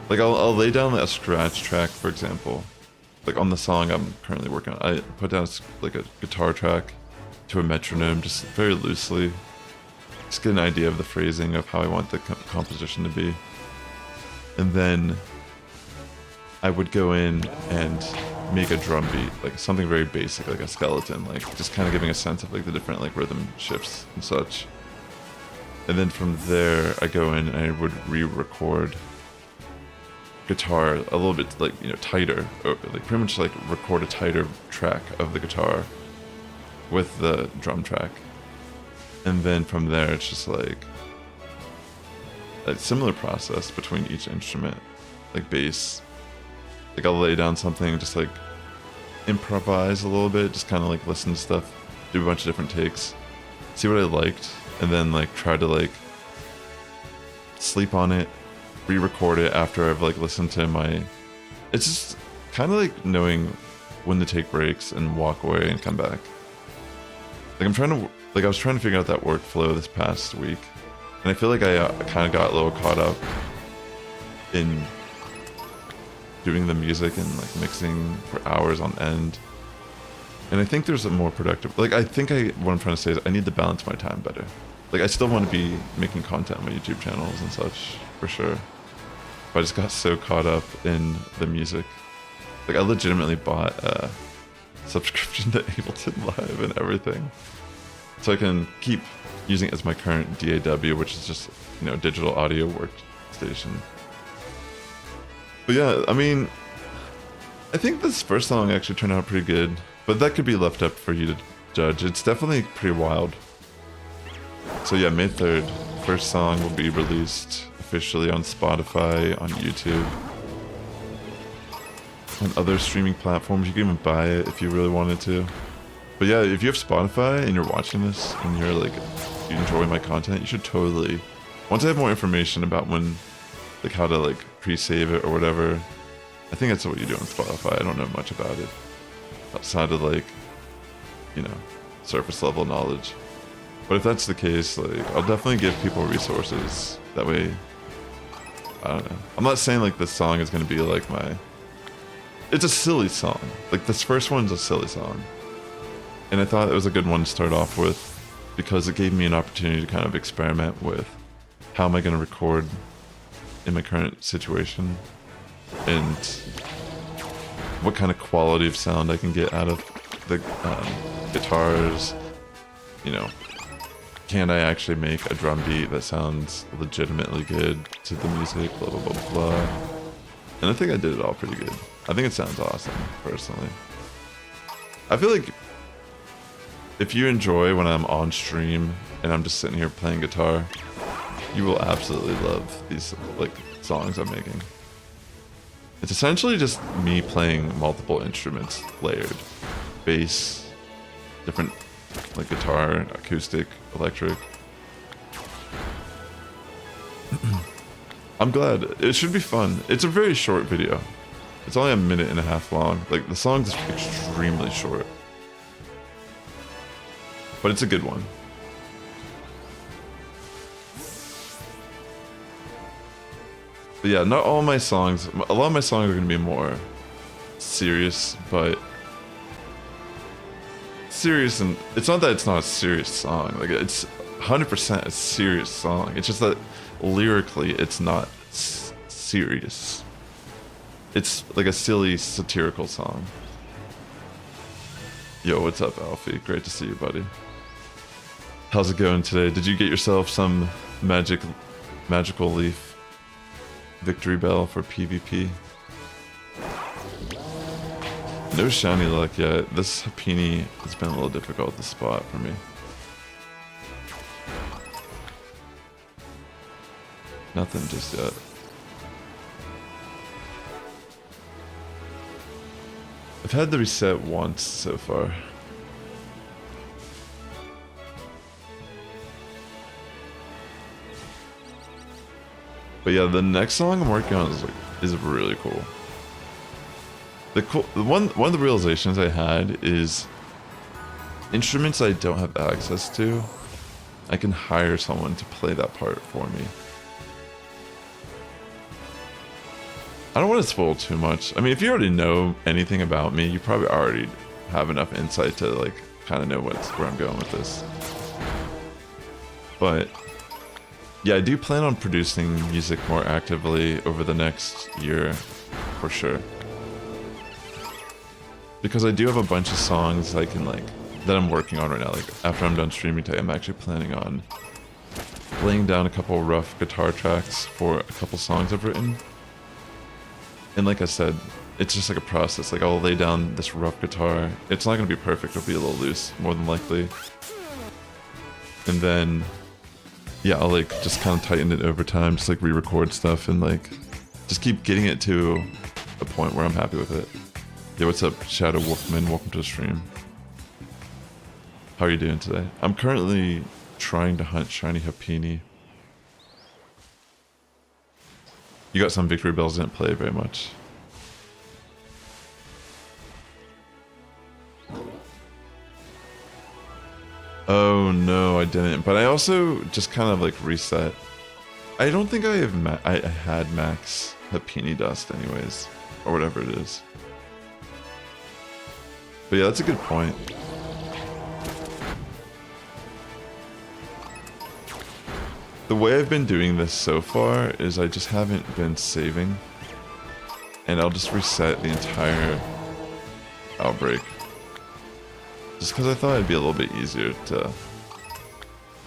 Like I'll lay down a scratch track, for example. Like on the song I'm currently working on, I put down like a guitar track to a metronome, just very loosely. Just get an idea of the phrasing of how I want the composition to be. And then I would go in and make a drum beat, like something very basic, like a skeleton, like just kind of giving a sense of like the different like rhythm shifts and such. And then from there I go in and I would re-record guitar a little bit, like, you know, tighter, or like pretty much like record a tighter track of the guitar with the drum track. And then from there it's just like a similar process between each instrument, like bass. Like I'll lay down something, just like improvise a little bit, just kind of like listen to stuff, do a bunch of different takes, see what I liked, and then like try to like sleep on it, re-record it after I've like listened to my... It's just kind of like knowing when to take breaks and walk away and come back. Like I was trying to figure out that workflow this past week, and I feel like I kind of got a little caught up in doing the music and like mixing for hours on end. And I think there's a more productive, like what I'm trying to say is I need to balance my time better. Like I still want to be making content on my YouTube channels and such, for sure. But I just got so caught up in the music. Like I legitimately bought a subscription to Ableton Live and everything, so I can keep using it as my current DAW, which is just, you know, digital audio workstation. But yeah, I mean, I think this first song actually turned out pretty good, but that could be left up for you to judge. It's definitely pretty wild. So yeah, May 3rd, first song will be released officially on Spotify, on YouTube, on other streaming platforms. You can even buy it if you really wanted to. But yeah, if you have Spotify and you're watching this and you're like, you enjoy my content, you should totally, once I have more information about when, like how to like pre-save it or whatever, I think that's what you do on Spotify. I don't know much about it outside of like, you know, surface level knowledge. But if that's the case, like I'll definitely give people resources. That way, I don't know. I'm not saying like this song is gonna be like my, it's a silly song. Like this first one's a silly song. And I thought it was a good one to start off with because it gave me an opportunity to kind of experiment with how am I going to record in my current situation and what kind of quality of sound I can get out of the guitars. You know, can I actually make a drum beat that sounds legitimately good to the music, blah, blah, blah, blah. And I think I did it all pretty good. I think it sounds awesome, personally. I feel like if you enjoy when I'm on stream and I'm just sitting here playing guitar, you will absolutely love these like songs I'm making. It's essentially just me playing multiple instruments layered. Bass, different like guitar, acoustic, electric. I'm glad. It should be fun. It's a very short video. It's only 1.5 minutes long. Like the song's extremely short. But it's a good one. But yeah, not all my songs, a lot of my songs are going to be more serious, but serious, and it's not that it's not a serious song, like it's 100% a serious song, it's just that lyrically it's not serious. It's like a silly satirical song. Yo, what's up, Alfie? Great to see you, buddy. How's it going today? Did you get yourself some magical leaf victory bell for PvP? No shiny luck yet. This Happiny has been a little difficult to spot for me. Nothing just yet. I've had the reset once so far. But yeah, the next song I'm working on is really cool. One of the realizations I had is instruments I don't have access to, I can hire someone to play that part for me. I don't want to spoil too much. I mean, if you already know anything about me, you probably already have enough insight to like kind of know where I'm going with this. But yeah, I do plan on producing music more actively over the next year, for sure. Because I do have a bunch of songs I can like, that I'm working on right now. Like after I'm done streaming today, I'm actually planning on laying down a couple rough guitar tracks for a couple songs I've written. And like I said, it's just like a process. Like I'll lay down this rough guitar. It's not gonna be perfect, it'll be a little loose, more than likely. And then yeah, I'll like just kind of tighten it over time, just like re-record stuff and like just keep getting it to a point where I'm happy with it. Yeah, what's up, Shadow Wolfman? Welcome to the stream. How are you doing today? I'm currently trying to hunt shiny Happiny. You got some victory bells, didn't play very much. Oh no, I didn't. But I also just kind of like reset. I don't think I have I had max Happiny dust anyways, or whatever it is. But yeah, that's a good point. The way I've been doing this so far is I just haven't been saving. And I'll just reset the entire outbreak. Just because I thought it'd be a little bit easier to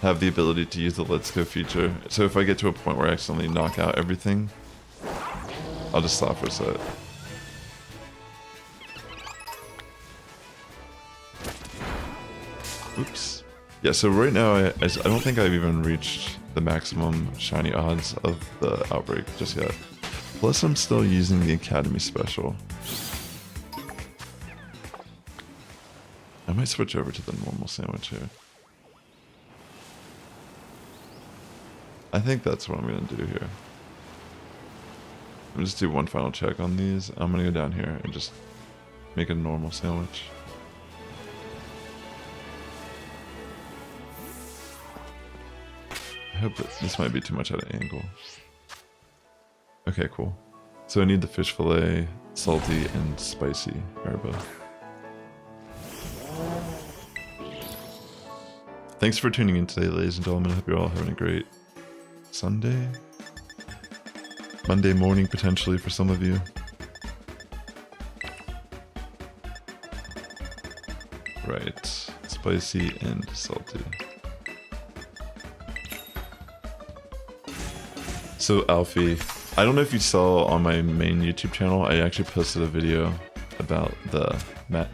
have the ability to use the Let's Go feature. So if I get to a point where I accidentally knock out everything, I'll just stop for a set. Oops. Yeah, so right now, I don't think I've even reached the maximum shiny odds of the outbreak just yet. Plus, I'm still using the Academy special. I might switch over to the normal sandwich here. I think that's what I'm going to do here. I'm just do one final check on these. I'm going to go down here and just make a normal sandwich. I hope that this might be too much at an angle. Okay, cool. So I need the fish fillet, salty, and spicy herba. Thanks for tuning in today, ladies and gentlemen. I hope you're all having a great Sunday? Monday morning, potentially, for some of you. Right. Spicy and salty. So, Alfie, I don't know if you saw on my main YouTube channel, I actually posted a video about the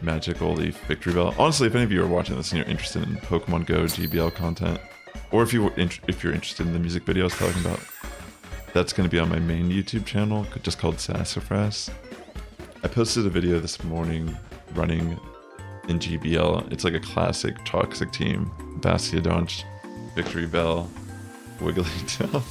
Magical Leaf Victory Bell. Honestly, if any of you are watching this and you're interested in Pokemon Go GBL content, or if you're interested in the music video I was talking about, that's going to be on my main YouTube channel, just called Sassifrass. I posted a video this morning running in GBL. It's like a classic toxic team. Bastiodonch, Victory Bell, Wigglytail.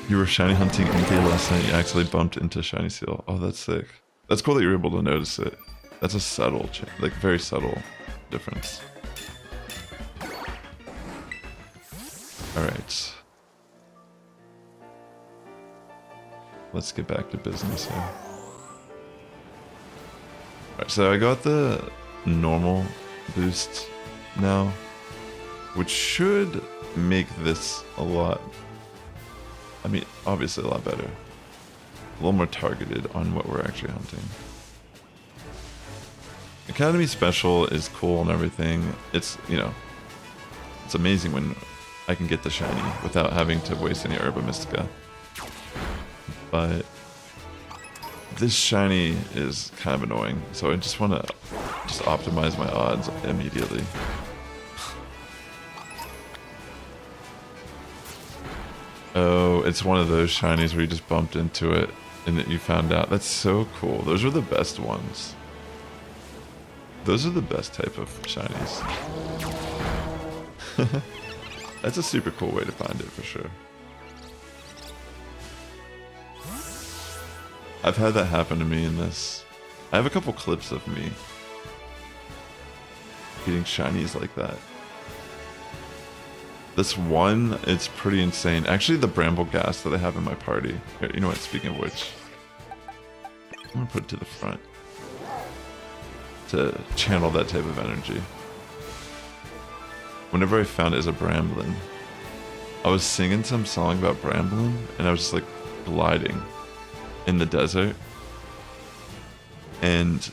You were shiny hunting NK last night, you actually bumped into Shiny Seal. Oh, that's sick. That's cool that you were able to notice it. That's a subtle, like very subtle difference. Alright. Let's get back to business here. Alright, so I got the normal boost now, which should make this a lot, I mean, obviously a lot better. A little more targeted on what we're actually hunting. Academy Special is cool and everything. It's, you know, it's amazing when I can get the shiny without having to waste any Herba Mystica. But this shiny is kind of annoying, so I just want to just optimize my odds immediately. Oh, it's one of those shinies where you just bumped into it and that you found out. That's so cool. Those are the best ones. Those are the best type of shinies. That's a super cool way to find it for sure. I've had that happen to me in this. I have a couple clips of me getting shinies like that. This one, it's pretty insane. Actually, the Bramble Gas that I have in my party. Here, you know what, speaking of which, I'm gonna put it to the front to channel that type of energy. Whenever I found it as a Bramblin, I was singing some song about Bramblin, and I was just like gliding in the desert. And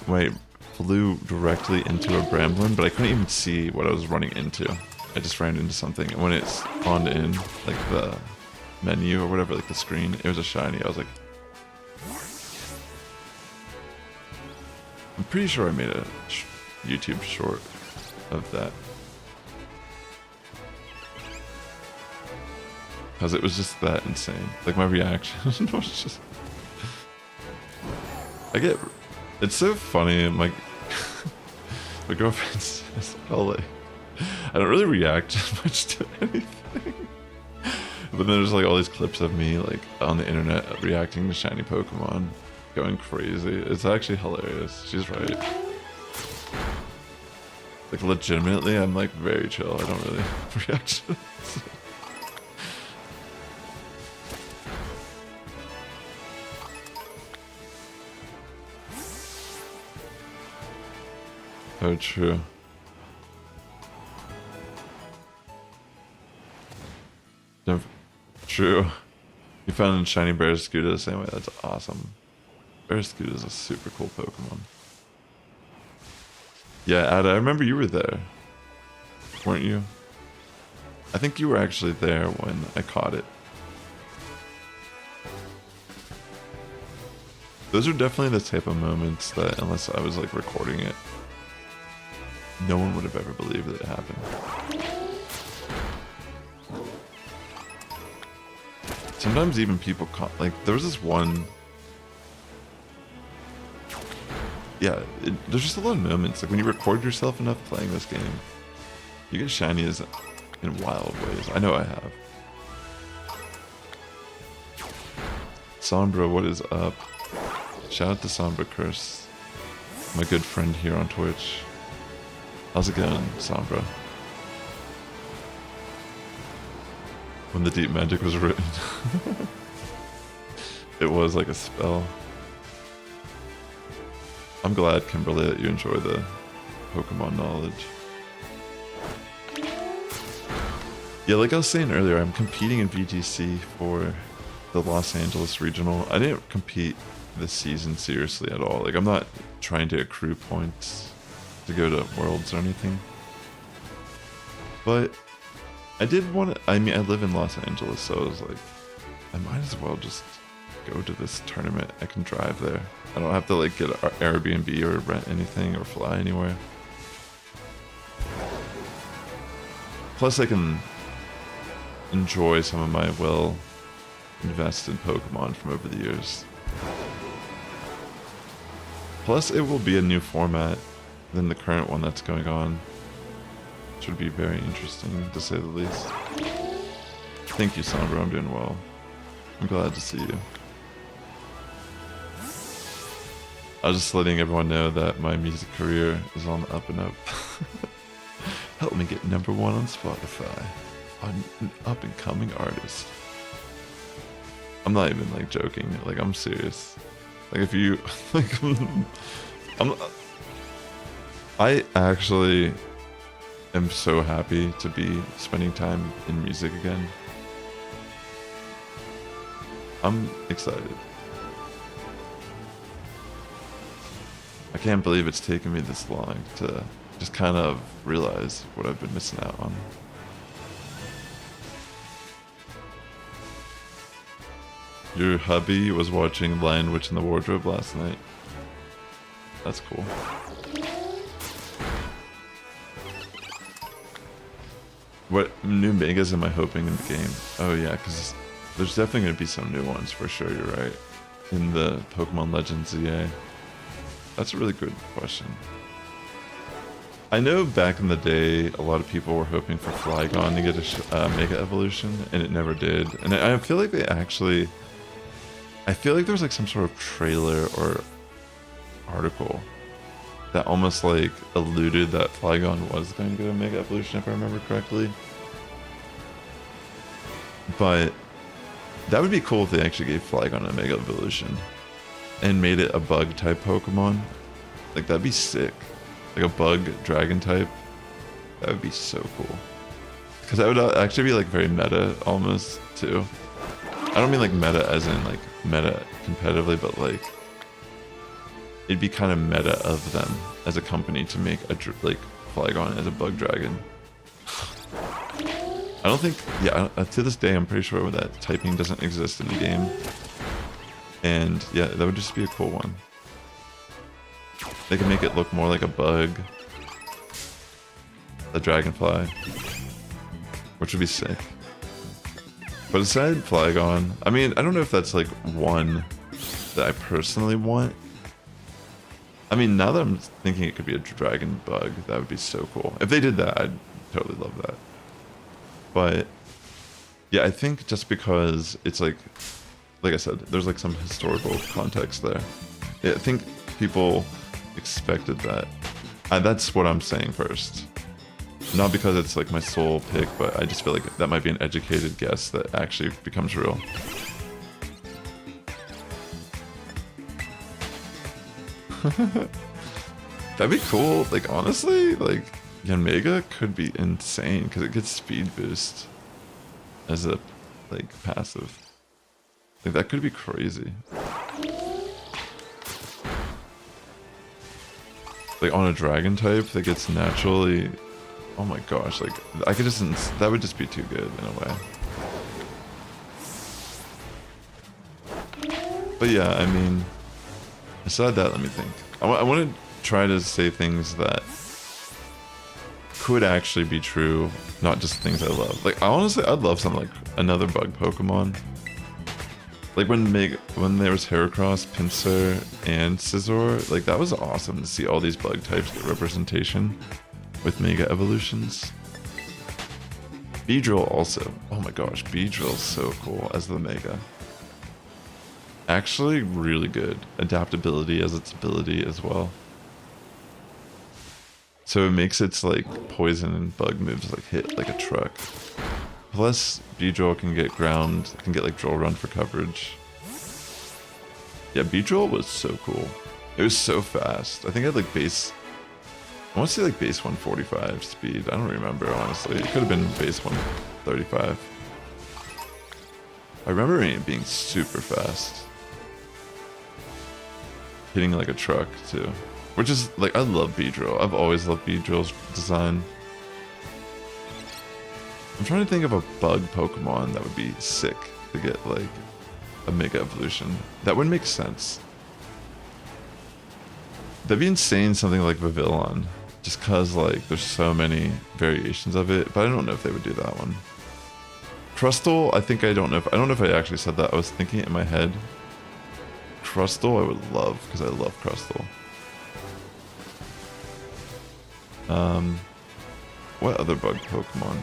when I flew directly into a Bramblin, but I couldn't even see what I was running into. I just ran into something, and when it spawned in, like the menu or whatever, like the screen, it was a shiny. I was like, I'm pretty sure I made a YouTube short of that. Because it was just that insane. Like my reaction was just... It's so funny, my girlfriend says, oh, like, I don't really react much to anything. But then there's like all these clips of me like on the internet reacting to shiny Pokemon, going crazy. It's actually hilarious. She's right. Like legitimately, I'm like very chill. I don't really react to this. Oh, true. True. You found a shiny Barraskewda the same way. That's awesome. Barraskewda is a super cool Pokemon. Yeah, Ada, I remember you were there. Weren't you? I think you were actually there when I caught it. Those are definitely the type of moments that, unless I was like recording it, no one would have ever believed that it happened. Sometimes even people like, there was this one. Yeah, there's just a lot of moments. Like when you record yourself enough playing this game, you get shinies in wild ways. I know I have. Sombra, what is up? Shout out to Sombra Curse, my good friend here on Twitch. How's it going, Sombra? When the deep magic was written. It was like a spell. I'm glad, Kimberly, that you enjoy the Pokemon knowledge. Yeah, like I was saying earlier, I'm competing in VGC for the Los Angeles Regional. I didn't compete this season seriously at all. Like, I'm not trying to accrue points to go to Worlds or anything. But I did want to, I mean, I live in Los Angeles, so I was like, I might as well just go to this tournament. I can drive there. I don't have to like get an Airbnb or rent anything or fly anywhere. Plus I can enjoy some of my well-invested Pokemon from over the years. Plus it will be a new format than the current one that's going on, which would be very interesting to say the least. Thank you, Sombra, I'm doing well. I'm glad to see you. I was just letting everyone know that my music career is on the up and up. Help me get #1 on Spotify. I'm an up-and-coming artist. I'm not even like joking. Like, I'm serious. Like, if you like, I actually am so happy to be spending time in music again. I'm excited. I can't believe it's taken me this long to just kind of realize what I've been missing out on. Your hubby was watching Lion Witch in the Wardrobe last night. That's cool. What new megas am I hoping in the game? Oh yeah, because there's definitely going to be some new ones for sure, you're right. In the Pokemon Legends ZA. That's a really good question. I know back in the day, a lot of people were hoping for Flygon to get a Mega Evolution, and it never did. And I feel like they actually... I feel like there was like some sort of trailer or article that almost like alluded that Flygon was going to get a Mega Evolution, if I remember correctly. But that would be cool if they actually gave Flygon a Mega Evolution and made it a bug type Pokemon. Like, that'd be sick. Like a bug dragon type. That would be so cool. Because that would actually be like very meta almost too. I don't mean like meta as in like meta competitively, but like it'd be kind of meta of them as a company to make a like Flygon as a bug dragon. I don't think, yeah, to this day I'm pretty sure that typing doesn't exist in the game. And yeah, that would just be a cool one. They can make it look more like a bug. A dragonfly. Which would be sick. But aside Flygon, I mean, I don't know if that's like one that I personally want. I mean, now that I'm thinking it could be a dragon bug, that would be so cool. If they did that, I'd totally love that. But yeah, I think just because it's like I said, there's like some historical context there. Yeah, I think people expected that. That's what I'm saying first. Not because it's like my sole pick, but I just feel like that might be an educated guess that actually becomes real. That'd be cool. Like, honestly, like Yanmega could be insane because it gets speed boost as a like passive. Like, that could be crazy. Like on a dragon type that gets naturally, oh my gosh, like I could just, that would just be too good in a way. But yeah, I mean, Aside that, let me think. I want to try to say things that could actually be true, not just things I love. Like, honestly, I'd love something like another bug Pokemon. Like when there was Heracross, Pinsir, and Scizor, like that was awesome to see all these bug types get representation with Mega Evolutions. Beedrill also. Oh my gosh, Beedrill's so cool as the Mega. Actually really good. Adaptability as its ability as well. So it makes its like poison and bug moves like hit like a truck. Plus Beedrill can get ground, can get like Drill Run for coverage. Yeah, Beedrill was so cool. It was so fast. I think I had like base, I want to say like base 145 speed. I don't remember honestly. It could have been base 135. I remember it being super fast. Hitting like a truck too. Which is like, I love Beedrill. I've always loved Beedrill's design. I'm trying to think of a bug Pokemon that would be sick to get like a Mega Evolution. That would make sense. That'd be insane, something like Vivillon. Just cause like there's so many variations of it, but I don't know if they would do that one. Crustle, I don't know if I actually said that. I was thinking it in my head. Crustle I would love, because I love Crustle. What other bug Pokemon?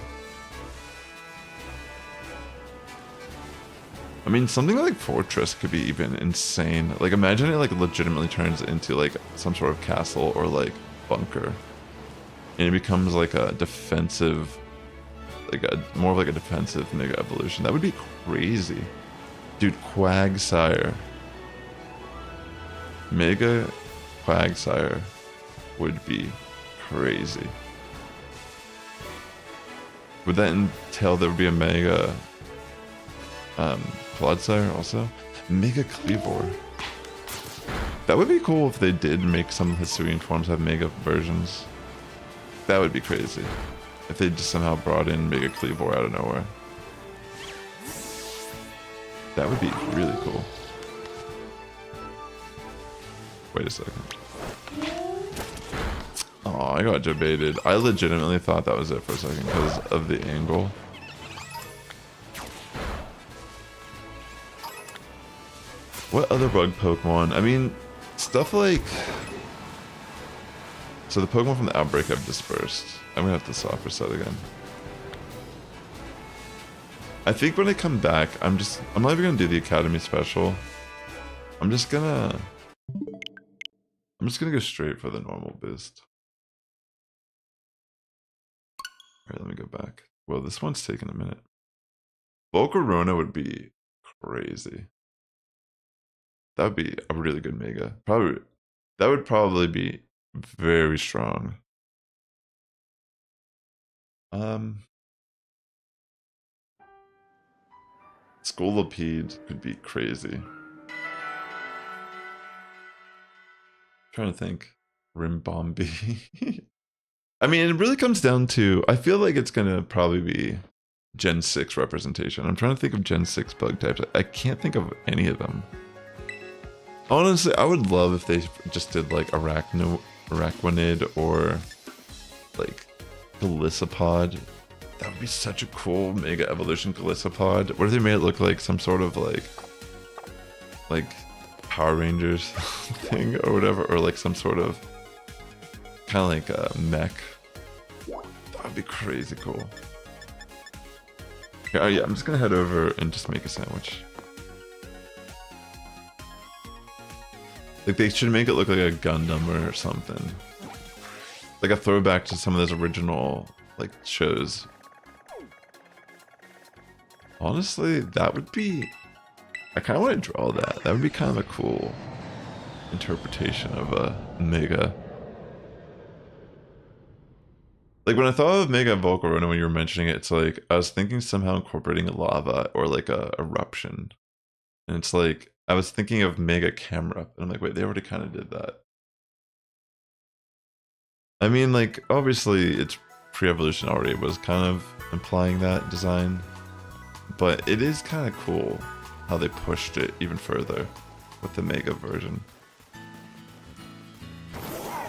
I mean, something like Fortress could be even insane. Like, imagine it like legitimately turns into like some sort of castle or like bunker, and it becomes like a defensive, like more of like a defensive Mega Evolution. That would be crazy, dude. Quagsire, Mega Quagsire would be crazy. Would that entail there would be a Mega Clodsire also? Mega Cleavor. That would be cool if they did make some Hisuian forms have Mega versions. That would be crazy. If they just somehow brought in Mega Cleavor out of nowhere. That would be really cool. Wait a second. Oh, I got debated. I legitimately thought that was it for a second because of the angle. What other bug Pokemon? I mean, stuff like... So the Pokemon from the Outbreak have dispersed. I'm gonna have to soft reset again. I think when I come back, I'm not even gonna do the Academy special. I'm just gonna go straight for the normal boost. Alright, let me go back. Well, this one's taking a minute. Volcarona would be crazy. That would be a really good Mega. That would probably be very strong. Scolipede could be crazy. Trying to think. Rimbombi. I mean, it really comes down to, I feel like it's gonna probably be Gen 6 representation. I'm trying to think of Gen 6 bug types. I can't think of any of them. Honestly, I would love if they just did like Araquanid or like Golisopod. That would be such a cool Mega Evolution Golisopod. What if they made it look like some sort of like Power Rangers thing or whatever, or like some sort of kind of like a mech. That would be crazy cool. Yeah, yeah, I'm just gonna head over and just make a sandwich. Like, they should make it look like a Gundam or something. Like a throwback to some of those original, like, shows. Honestly, that would be... I kind of want to draw that. That would be kind of a cool interpretation of a Mega. Like, when I thought of Mega Volcarona when you were mentioning it, it's like, I was thinking somehow incorporating a lava or like a eruption. And it's like, I was thinking of Mega Camera, and I'm like, wait, they already kind of did that. I mean, like, obviously, its pre-evolution already was kind of implying that design, but it is kind of cool how they pushed it even further with the Mega version.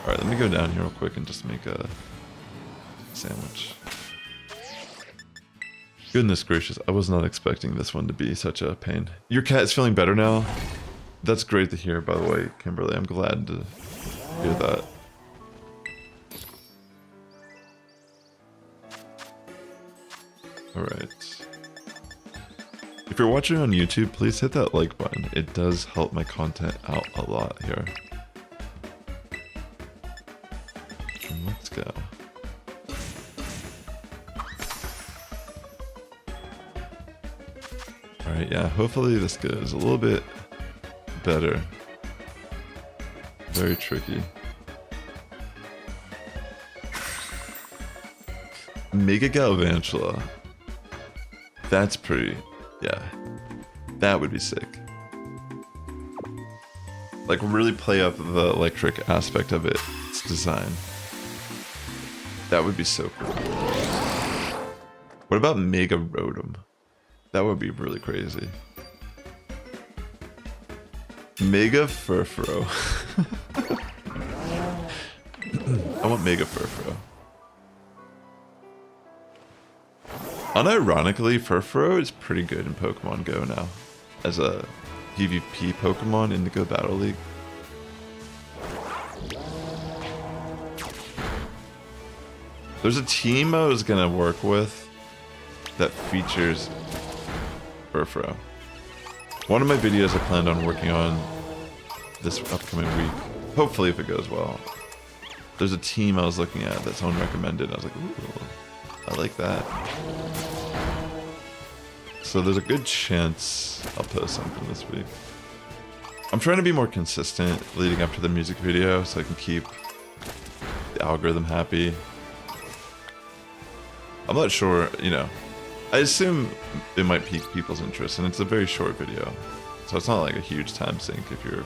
Alright, let me go down here real quick and just make a sandwich. Goodness gracious, I was not expecting this one to be such a pain. Your cat is feeling better now? That's great to hear, by the way, Kimberly. I'm glad to hear that. Alright. If you're watching on YouTube, please hit that like button. It does help my content out a lot here. And let's go. Alright, yeah, hopefully this goes a little bit better. Very tricky. Mega Galvantula. That's pretty, yeah. That would be sick. Like, really play up the electric aspect of its design. That would be so cool. What about Mega Rotom? That would be really crazy. Mega Furfuro. I want Mega Furfuro. Unironically, Furfuro is pretty good in Pokemon Go now. As a PvP Pokemon in the Go Battle League. There's a team I was gonna work with that features Furfuro. One of my videos I planned on working on this upcoming week, hopefully if it goes well. There's a team I was looking at that someone recommended. I was like, ooh, I like that. So there's a good chance I'll post something this week. I'm trying to be more consistent leading up to the music video so I can keep the algorithm happy. I'm not sure, you know. I assume it might pique people's interest, and it's a very short video. So it's not like a huge time sink if you're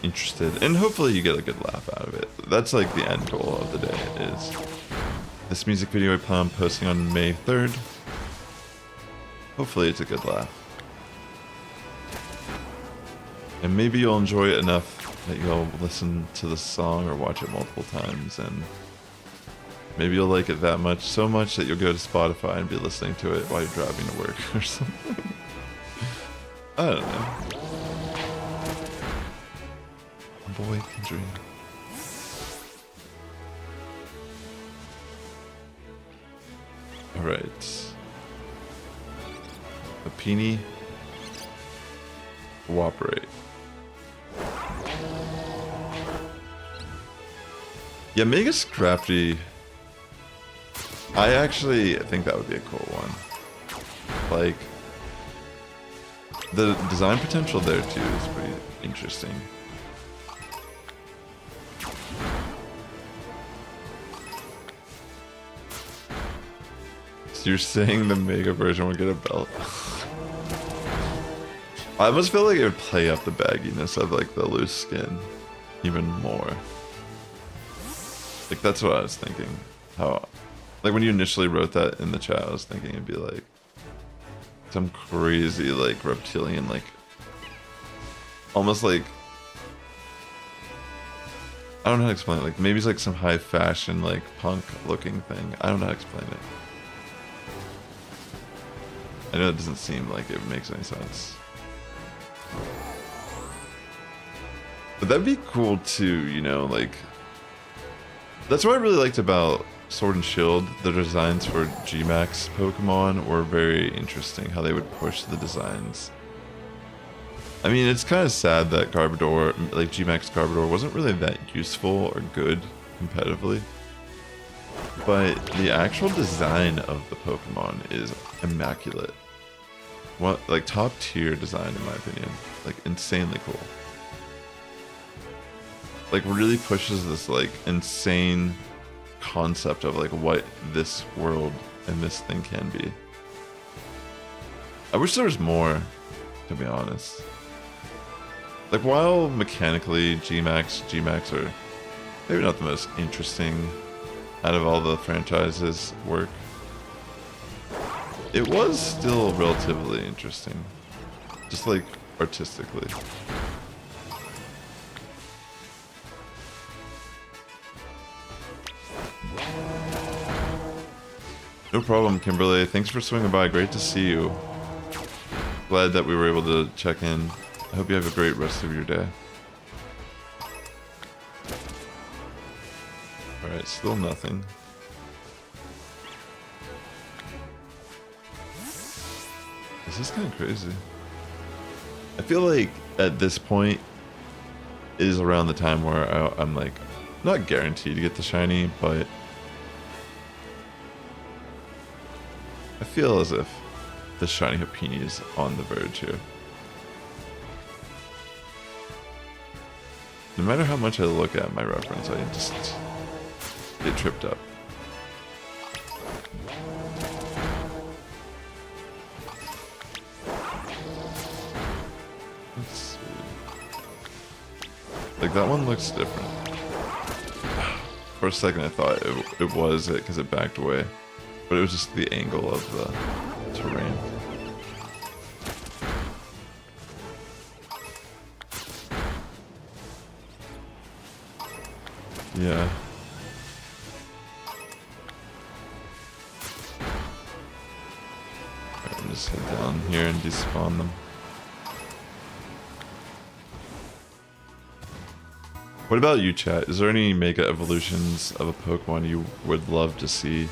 interested. And hopefully you get a good laugh out of it. That's like the end goal of the day, is this music video I plan on posting on May 3rd. Hopefully it's a good laugh. And maybe you'll enjoy it enough that you'll listen to the song or watch it multiple times, and maybe you'll like it that much, so much that you'll go to Spotify and be listening to it while you're driving to work or something. I don't know. A boy can dream. Alright. Happiny. Cooperate. Yeah, Mega Scrafty. I actually think that would be a cool one. Like, the design potential there too is pretty interesting. So you're saying the Mega version would get a belt? I almost feel like it would play up the bagginess of like the loose skin even more. Like, that's what I was thinking. How, like, when you initially wrote that in the chat, I was thinking it'd be like some crazy like reptilian, like almost like, I don't know how to explain it. Like, maybe it's like some high fashion like punk looking thing. I don't know how to explain it. I know it doesn't seem like it makes any sense. But that'd be cool too, you know, like, that's what I really liked about Sword and Shield. The designs for G-Max Pokemon were very interesting, how they would push the designs. I mean, it's kind of sad that Garbodor, like G-Max Garbodor, wasn't really that useful or good competitively. But the actual design of the Pokemon is immaculate. What, like, top tier design in my opinion. Like, insanely cool. Like, really pushes this like insane concept of like what this world and this thing can be. I wish there was more, to be honest. Like, while mechanically G-Max are maybe not the most interesting out of all the franchises work, it was still relatively interesting, just like artistically. No problem, Kimberly. Thanks for swinging by. Great to see you. Glad that we were able to check in. I hope you have a great rest of your day. Alright, still nothing. This is kind of crazy. I feel like at this point is around the time where I'm like, not guaranteed to get the shiny, but I feel as if the shiny Happiny is on the verge here. No matter how much I look at my reference, I just get tripped up. Let's see. Like, that one looks different. For a second I thought it was it because it backed away. But it was just the angle of the terrain. Yeah. Alright, I'm just head down here and despawn them. What about you, chat? Is there any Mega Evolutions of a Pokemon you would love to see?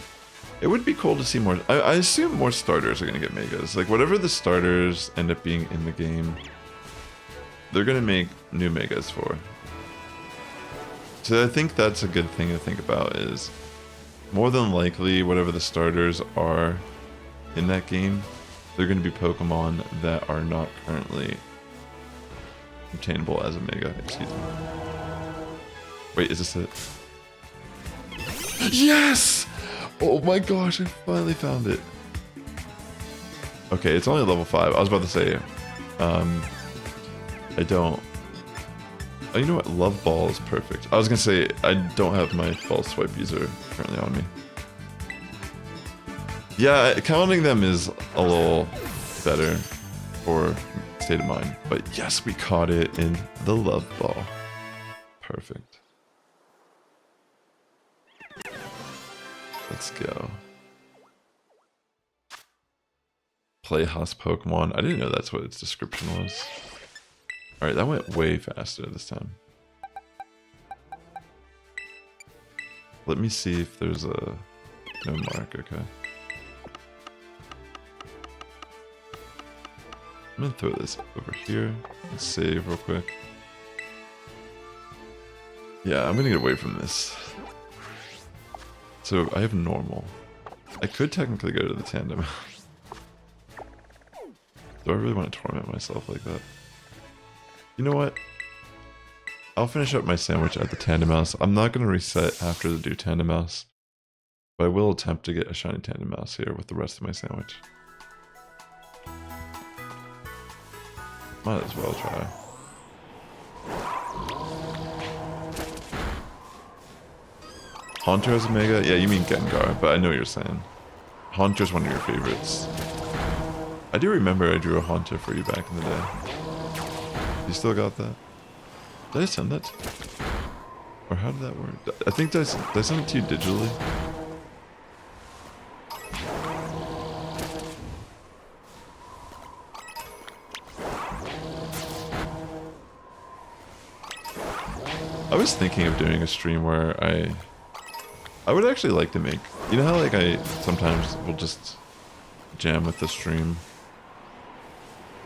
It would be cool to see more. I assume more starters are going to get Megas. Like, whatever the starters end up being in the game, they're going to make new Megas for. So I think that's a good thing to think about, is more than likely whatever the starters are in that game, they're going to be Pokemon that are not currently obtainable as a Mega. Excuse me. Wait, is this it? Yes! Oh my gosh, I finally found it. Okay, it's only level 5. I was about to say, I don't... Oh, you know what? Love Ball is perfect. I was gonna say, I don't have my false swipe user currently on me. Yeah, counting them is a little better for state of mind. But yes, we caught it in the Love Ball. Perfect. Let's go. Playhouse Pokemon. I didn't know that's what its description was. Alright, that went way faster this time. Let me see if there's a no mark, okay. I'm gonna throw this over here and save real quick. Yeah, I'm gonna get away from this. So I have normal. I could technically go to the tandem. Do I really want to torment myself like that? You know what? I'll finish up my sandwich at the Tandem Mouse. I'm not going to reset after the Tandem Mouse, but I will attempt to get a shiny Tandem Mouse here with the rest of my sandwich. Might as well try. Haunter as a Mega? Yeah, you mean Gengar, but I know what you're saying. Haunter's one of your favorites. I do remember I drew a Haunter for you back in the day. You still got that? Did I send that to you? Or how did that work? I think did I send it to you digitally? I was thinking of doing a stream where I would actually like to make, you know how like I sometimes will just jam with the stream?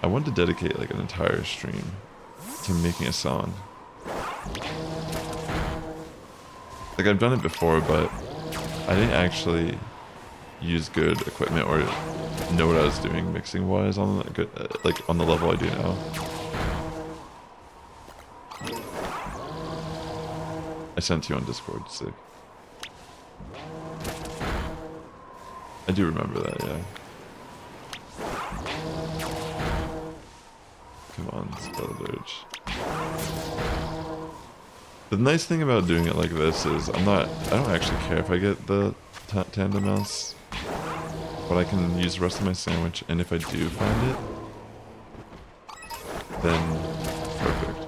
I want to dedicate like an entire stream to making a song. Like, I've done it before, but I didn't actually use good equipment or know what I was doing mixing wise on the good, like on the level I do now. I sent you on Discord, sick. I do remember that, yeah. Come on, Spell Dirge. The nice thing about doing it like this is I don't actually care if I get the Tandem Mouse, but I can use the rest of my sandwich, and if I do find it, then perfect.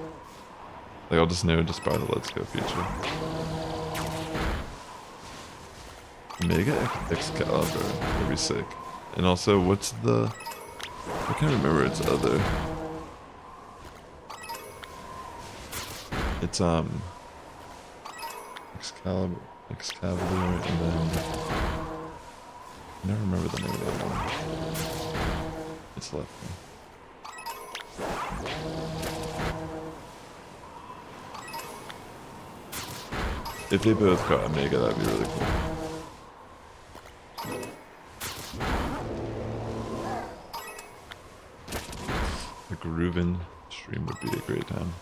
Like, I'll just know just by the Let's Go feature. Mega Excalibur would be sick. And also, what's the... I can't remember its other... It's, Excalibur, and then... I never remember the name of that one. It's left me. If they both got a Mega, that'd be really cool. The Groovin stream would be a great time.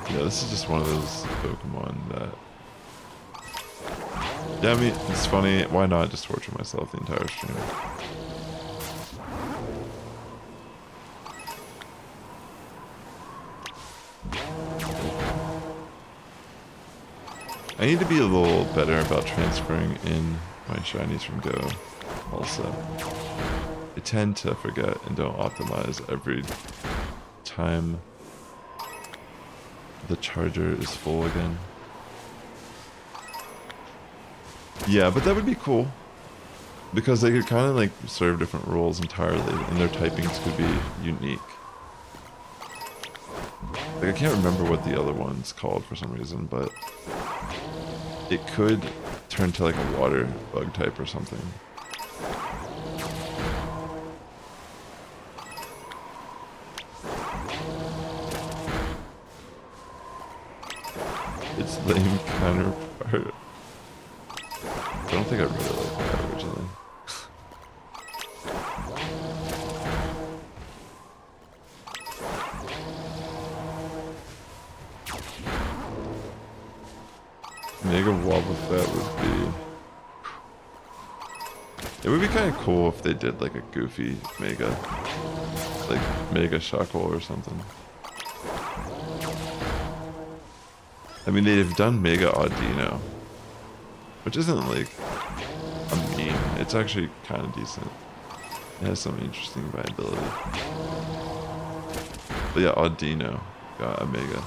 Yeah, this is just one of those Pokemon that... Yeah, I mean, it's funny. Why not just torture myself the entire stream? I need to be a little better about transferring in my shinies from Go also. I tend to forget and don't optimize every time the charger is full again. Yeah, but that would be cool. Because they could kind of like serve different roles entirely and their typings could be unique. Like I can't remember what the other one's called for some reason, but it could turn to like a water bug type or something. Its lame counterpart. I don't think I really liked that originally. Mega Wobbuffet would be... It would be kind of cool if they did like a goofy Mega. Like Mega Shuckle or something. I mean, they've done Mega Audino. Which isn't like a meme. It's actually kind of decent. It has some interesting viability. But yeah, Audino got a Mega.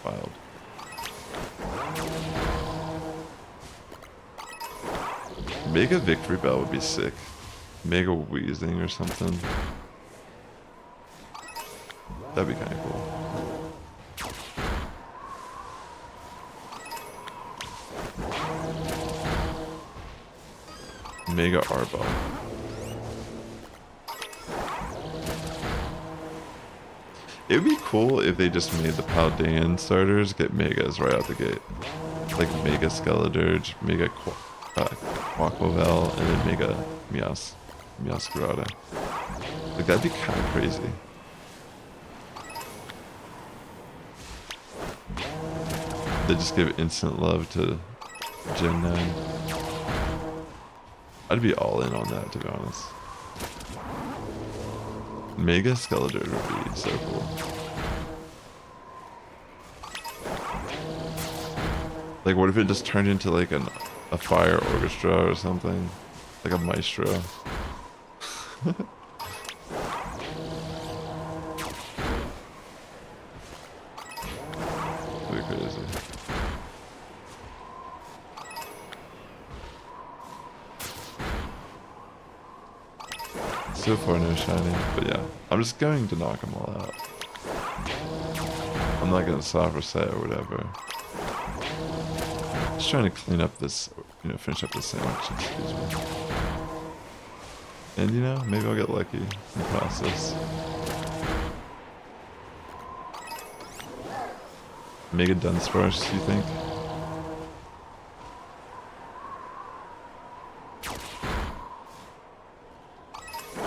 Wild. Mega Victory Bell would be sick. Mega Wheezing or something. That'd be kind of cool. Mega Arbok. It would be cool if they just made the Paldean starters get Megas right out the gate. Like Mega Skeledirge, Mega Quaquavel, and then Mega Meowscarada. Like that'd be kind of crazy. They just give instant love to Gen 9. I'd be all in on that, to be honest. Mega Skeledirge would be so cool. Like, what if it just turned into like a fire orchestra or something? Like a maestro. That'd be crazy. So far no shiny, but yeah, I'm just going to knock them all out. I'm not gonna soft reset or whatever. Just trying to clean up this, you know, finish up this sandwich, excuse me. And you know, maybe I'll get lucky in the process. Mega Dunsparce, you think?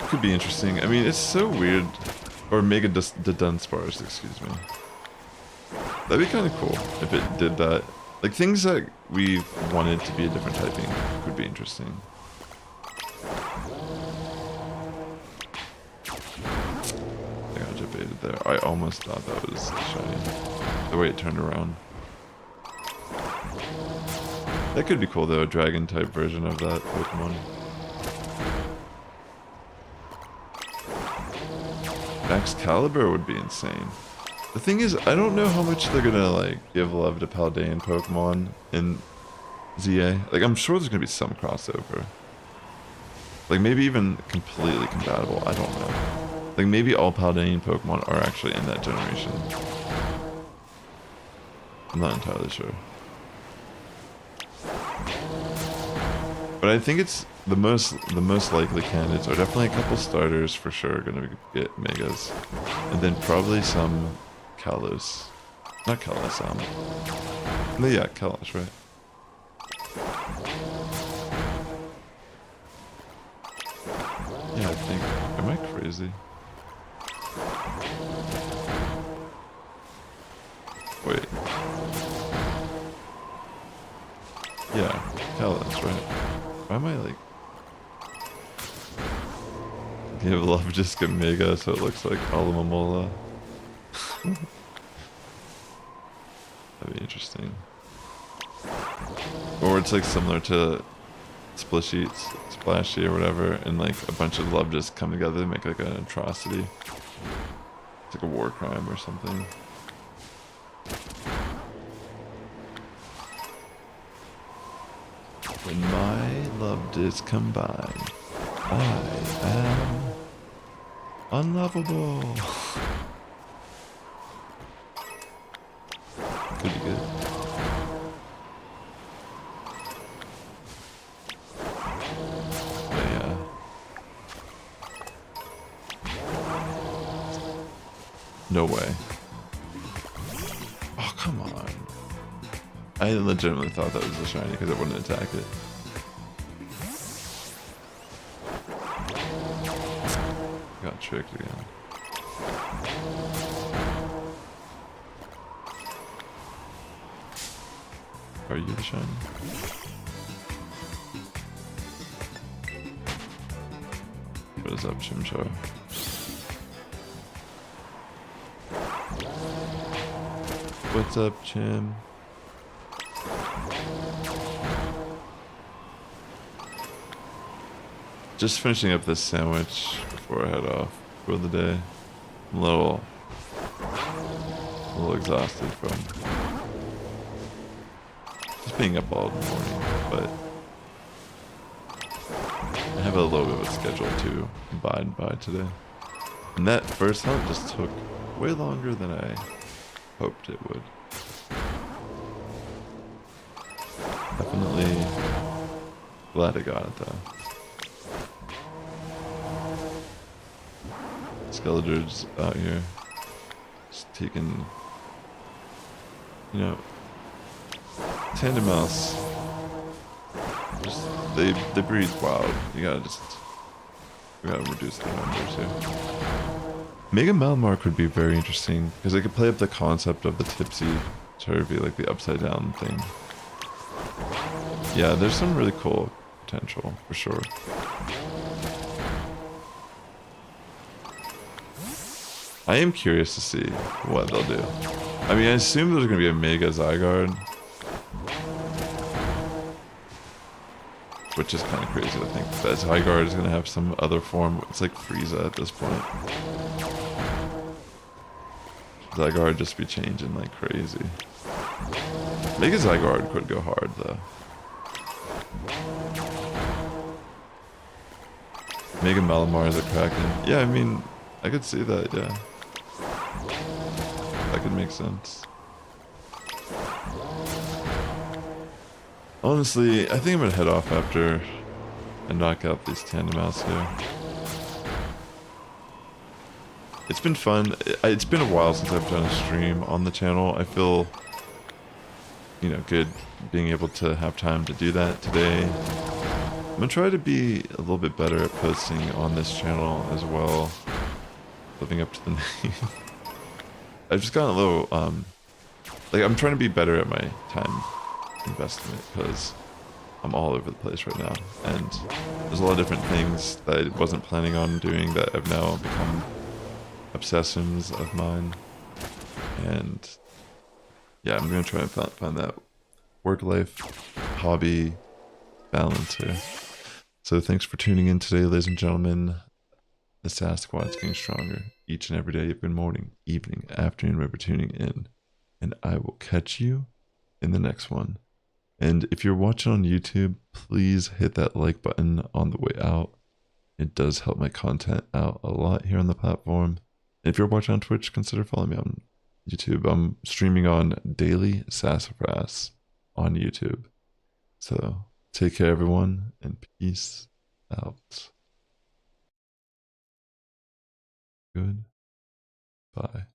Could be interesting. I mean, it's so weird. Or Mega Dunsparce, excuse me. That'd be kind of cool if it did that. Like, things that we've wanted to be a different typing would be interesting. I got debated there. I almost thought that was shiny. The way it turned around. That could be cool though, a dragon type version of that Pokemon. Max Caliber would be insane. The thing is, I don't know how much they're gonna like give love to Paldean Pokemon in ZA. Like, I'm sure there's gonna be some crossover. Like, maybe even completely compatible. I don't know. Like, maybe all Paldean Pokemon are actually in that generation. I'm not entirely sure. But I think it's the most likely candidates are definitely a couple starters for sure gonna get megas, and then probably some Kalos, not Kalos, no, yeah, Kalos, right? Yeah, I think. Am I crazy? Wait. Yeah, Kalos, right? Why am I like... Give love just get mega so it looks like Alomomola. That'd be interesting. Or it's like similar to Splashy or whatever, and like a bunch of love just come together to make like an atrocity. It's like a war crime or something. When my love is combined, I am unlovable. Could be good. But yeah. No way. Oh, come on. I legitimately thought that was a shiny because it wouldn't attack it. Got tricked again. Are you the shiny? What is up, Chimchar? What's up, Chim? Just finishing up this sandwich before I head off for the day. I'm a little exhausted from just being up all morning, but I have a little bit of a schedule to abide by today. And that first hunt just took way longer than I hoped it would. Definitely glad I got it though. Skeletors out here just taking, you know, tandem mouse. Just they breed wild. You gotta reduce the numbers here. Mega Malmark would be very interesting because they could play up the concept of the tipsy turvy, like the upside down thing. Yeah, there's some really cool potential for sure. I am curious to see what they'll do. I mean, I assume there's going to be a Mega Zygarde, which is kind of crazy to think that Zygarde is going to have some other form. It's like Frieza at this point. Zygarde just be changing like crazy. Mega Zygarde could go hard though. Mega Malamar is a Kraken. Yeah, I mean, I could see that, yeah. That could make sense. Honestly, I think I'm gonna head off after I knock out these tandem outs here. It's been fun. It's been a while since I've done a stream on the channel. I feel, you know, good being able to have time to do that today. I'm gonna try to be a little bit better at posting on this channel as well. Living up to the name. I've just gotten a little, like, I'm trying to be better at my time investment because I'm all over the place right now. And there's a lot of different things that I wasn't planning on doing that have now become obsessions of mine. And yeah, I'm gonna try and find that work-life, hobby balance here. So thanks for tuning in today, ladies and gentlemen. The Sass Squad's getting stronger each and every day, every morning, evening, afternoon. Remember tuning in, and I will catch you in the next one. And if you're watching on YouTube, please hit that like button on the way out. It does help my content out a lot here on the platform. And if you're watching on Twitch, consider following me on YouTube. I'm streaming on daily Sassifrass on YouTube. So take care, everyone, and peace out. Goodbye.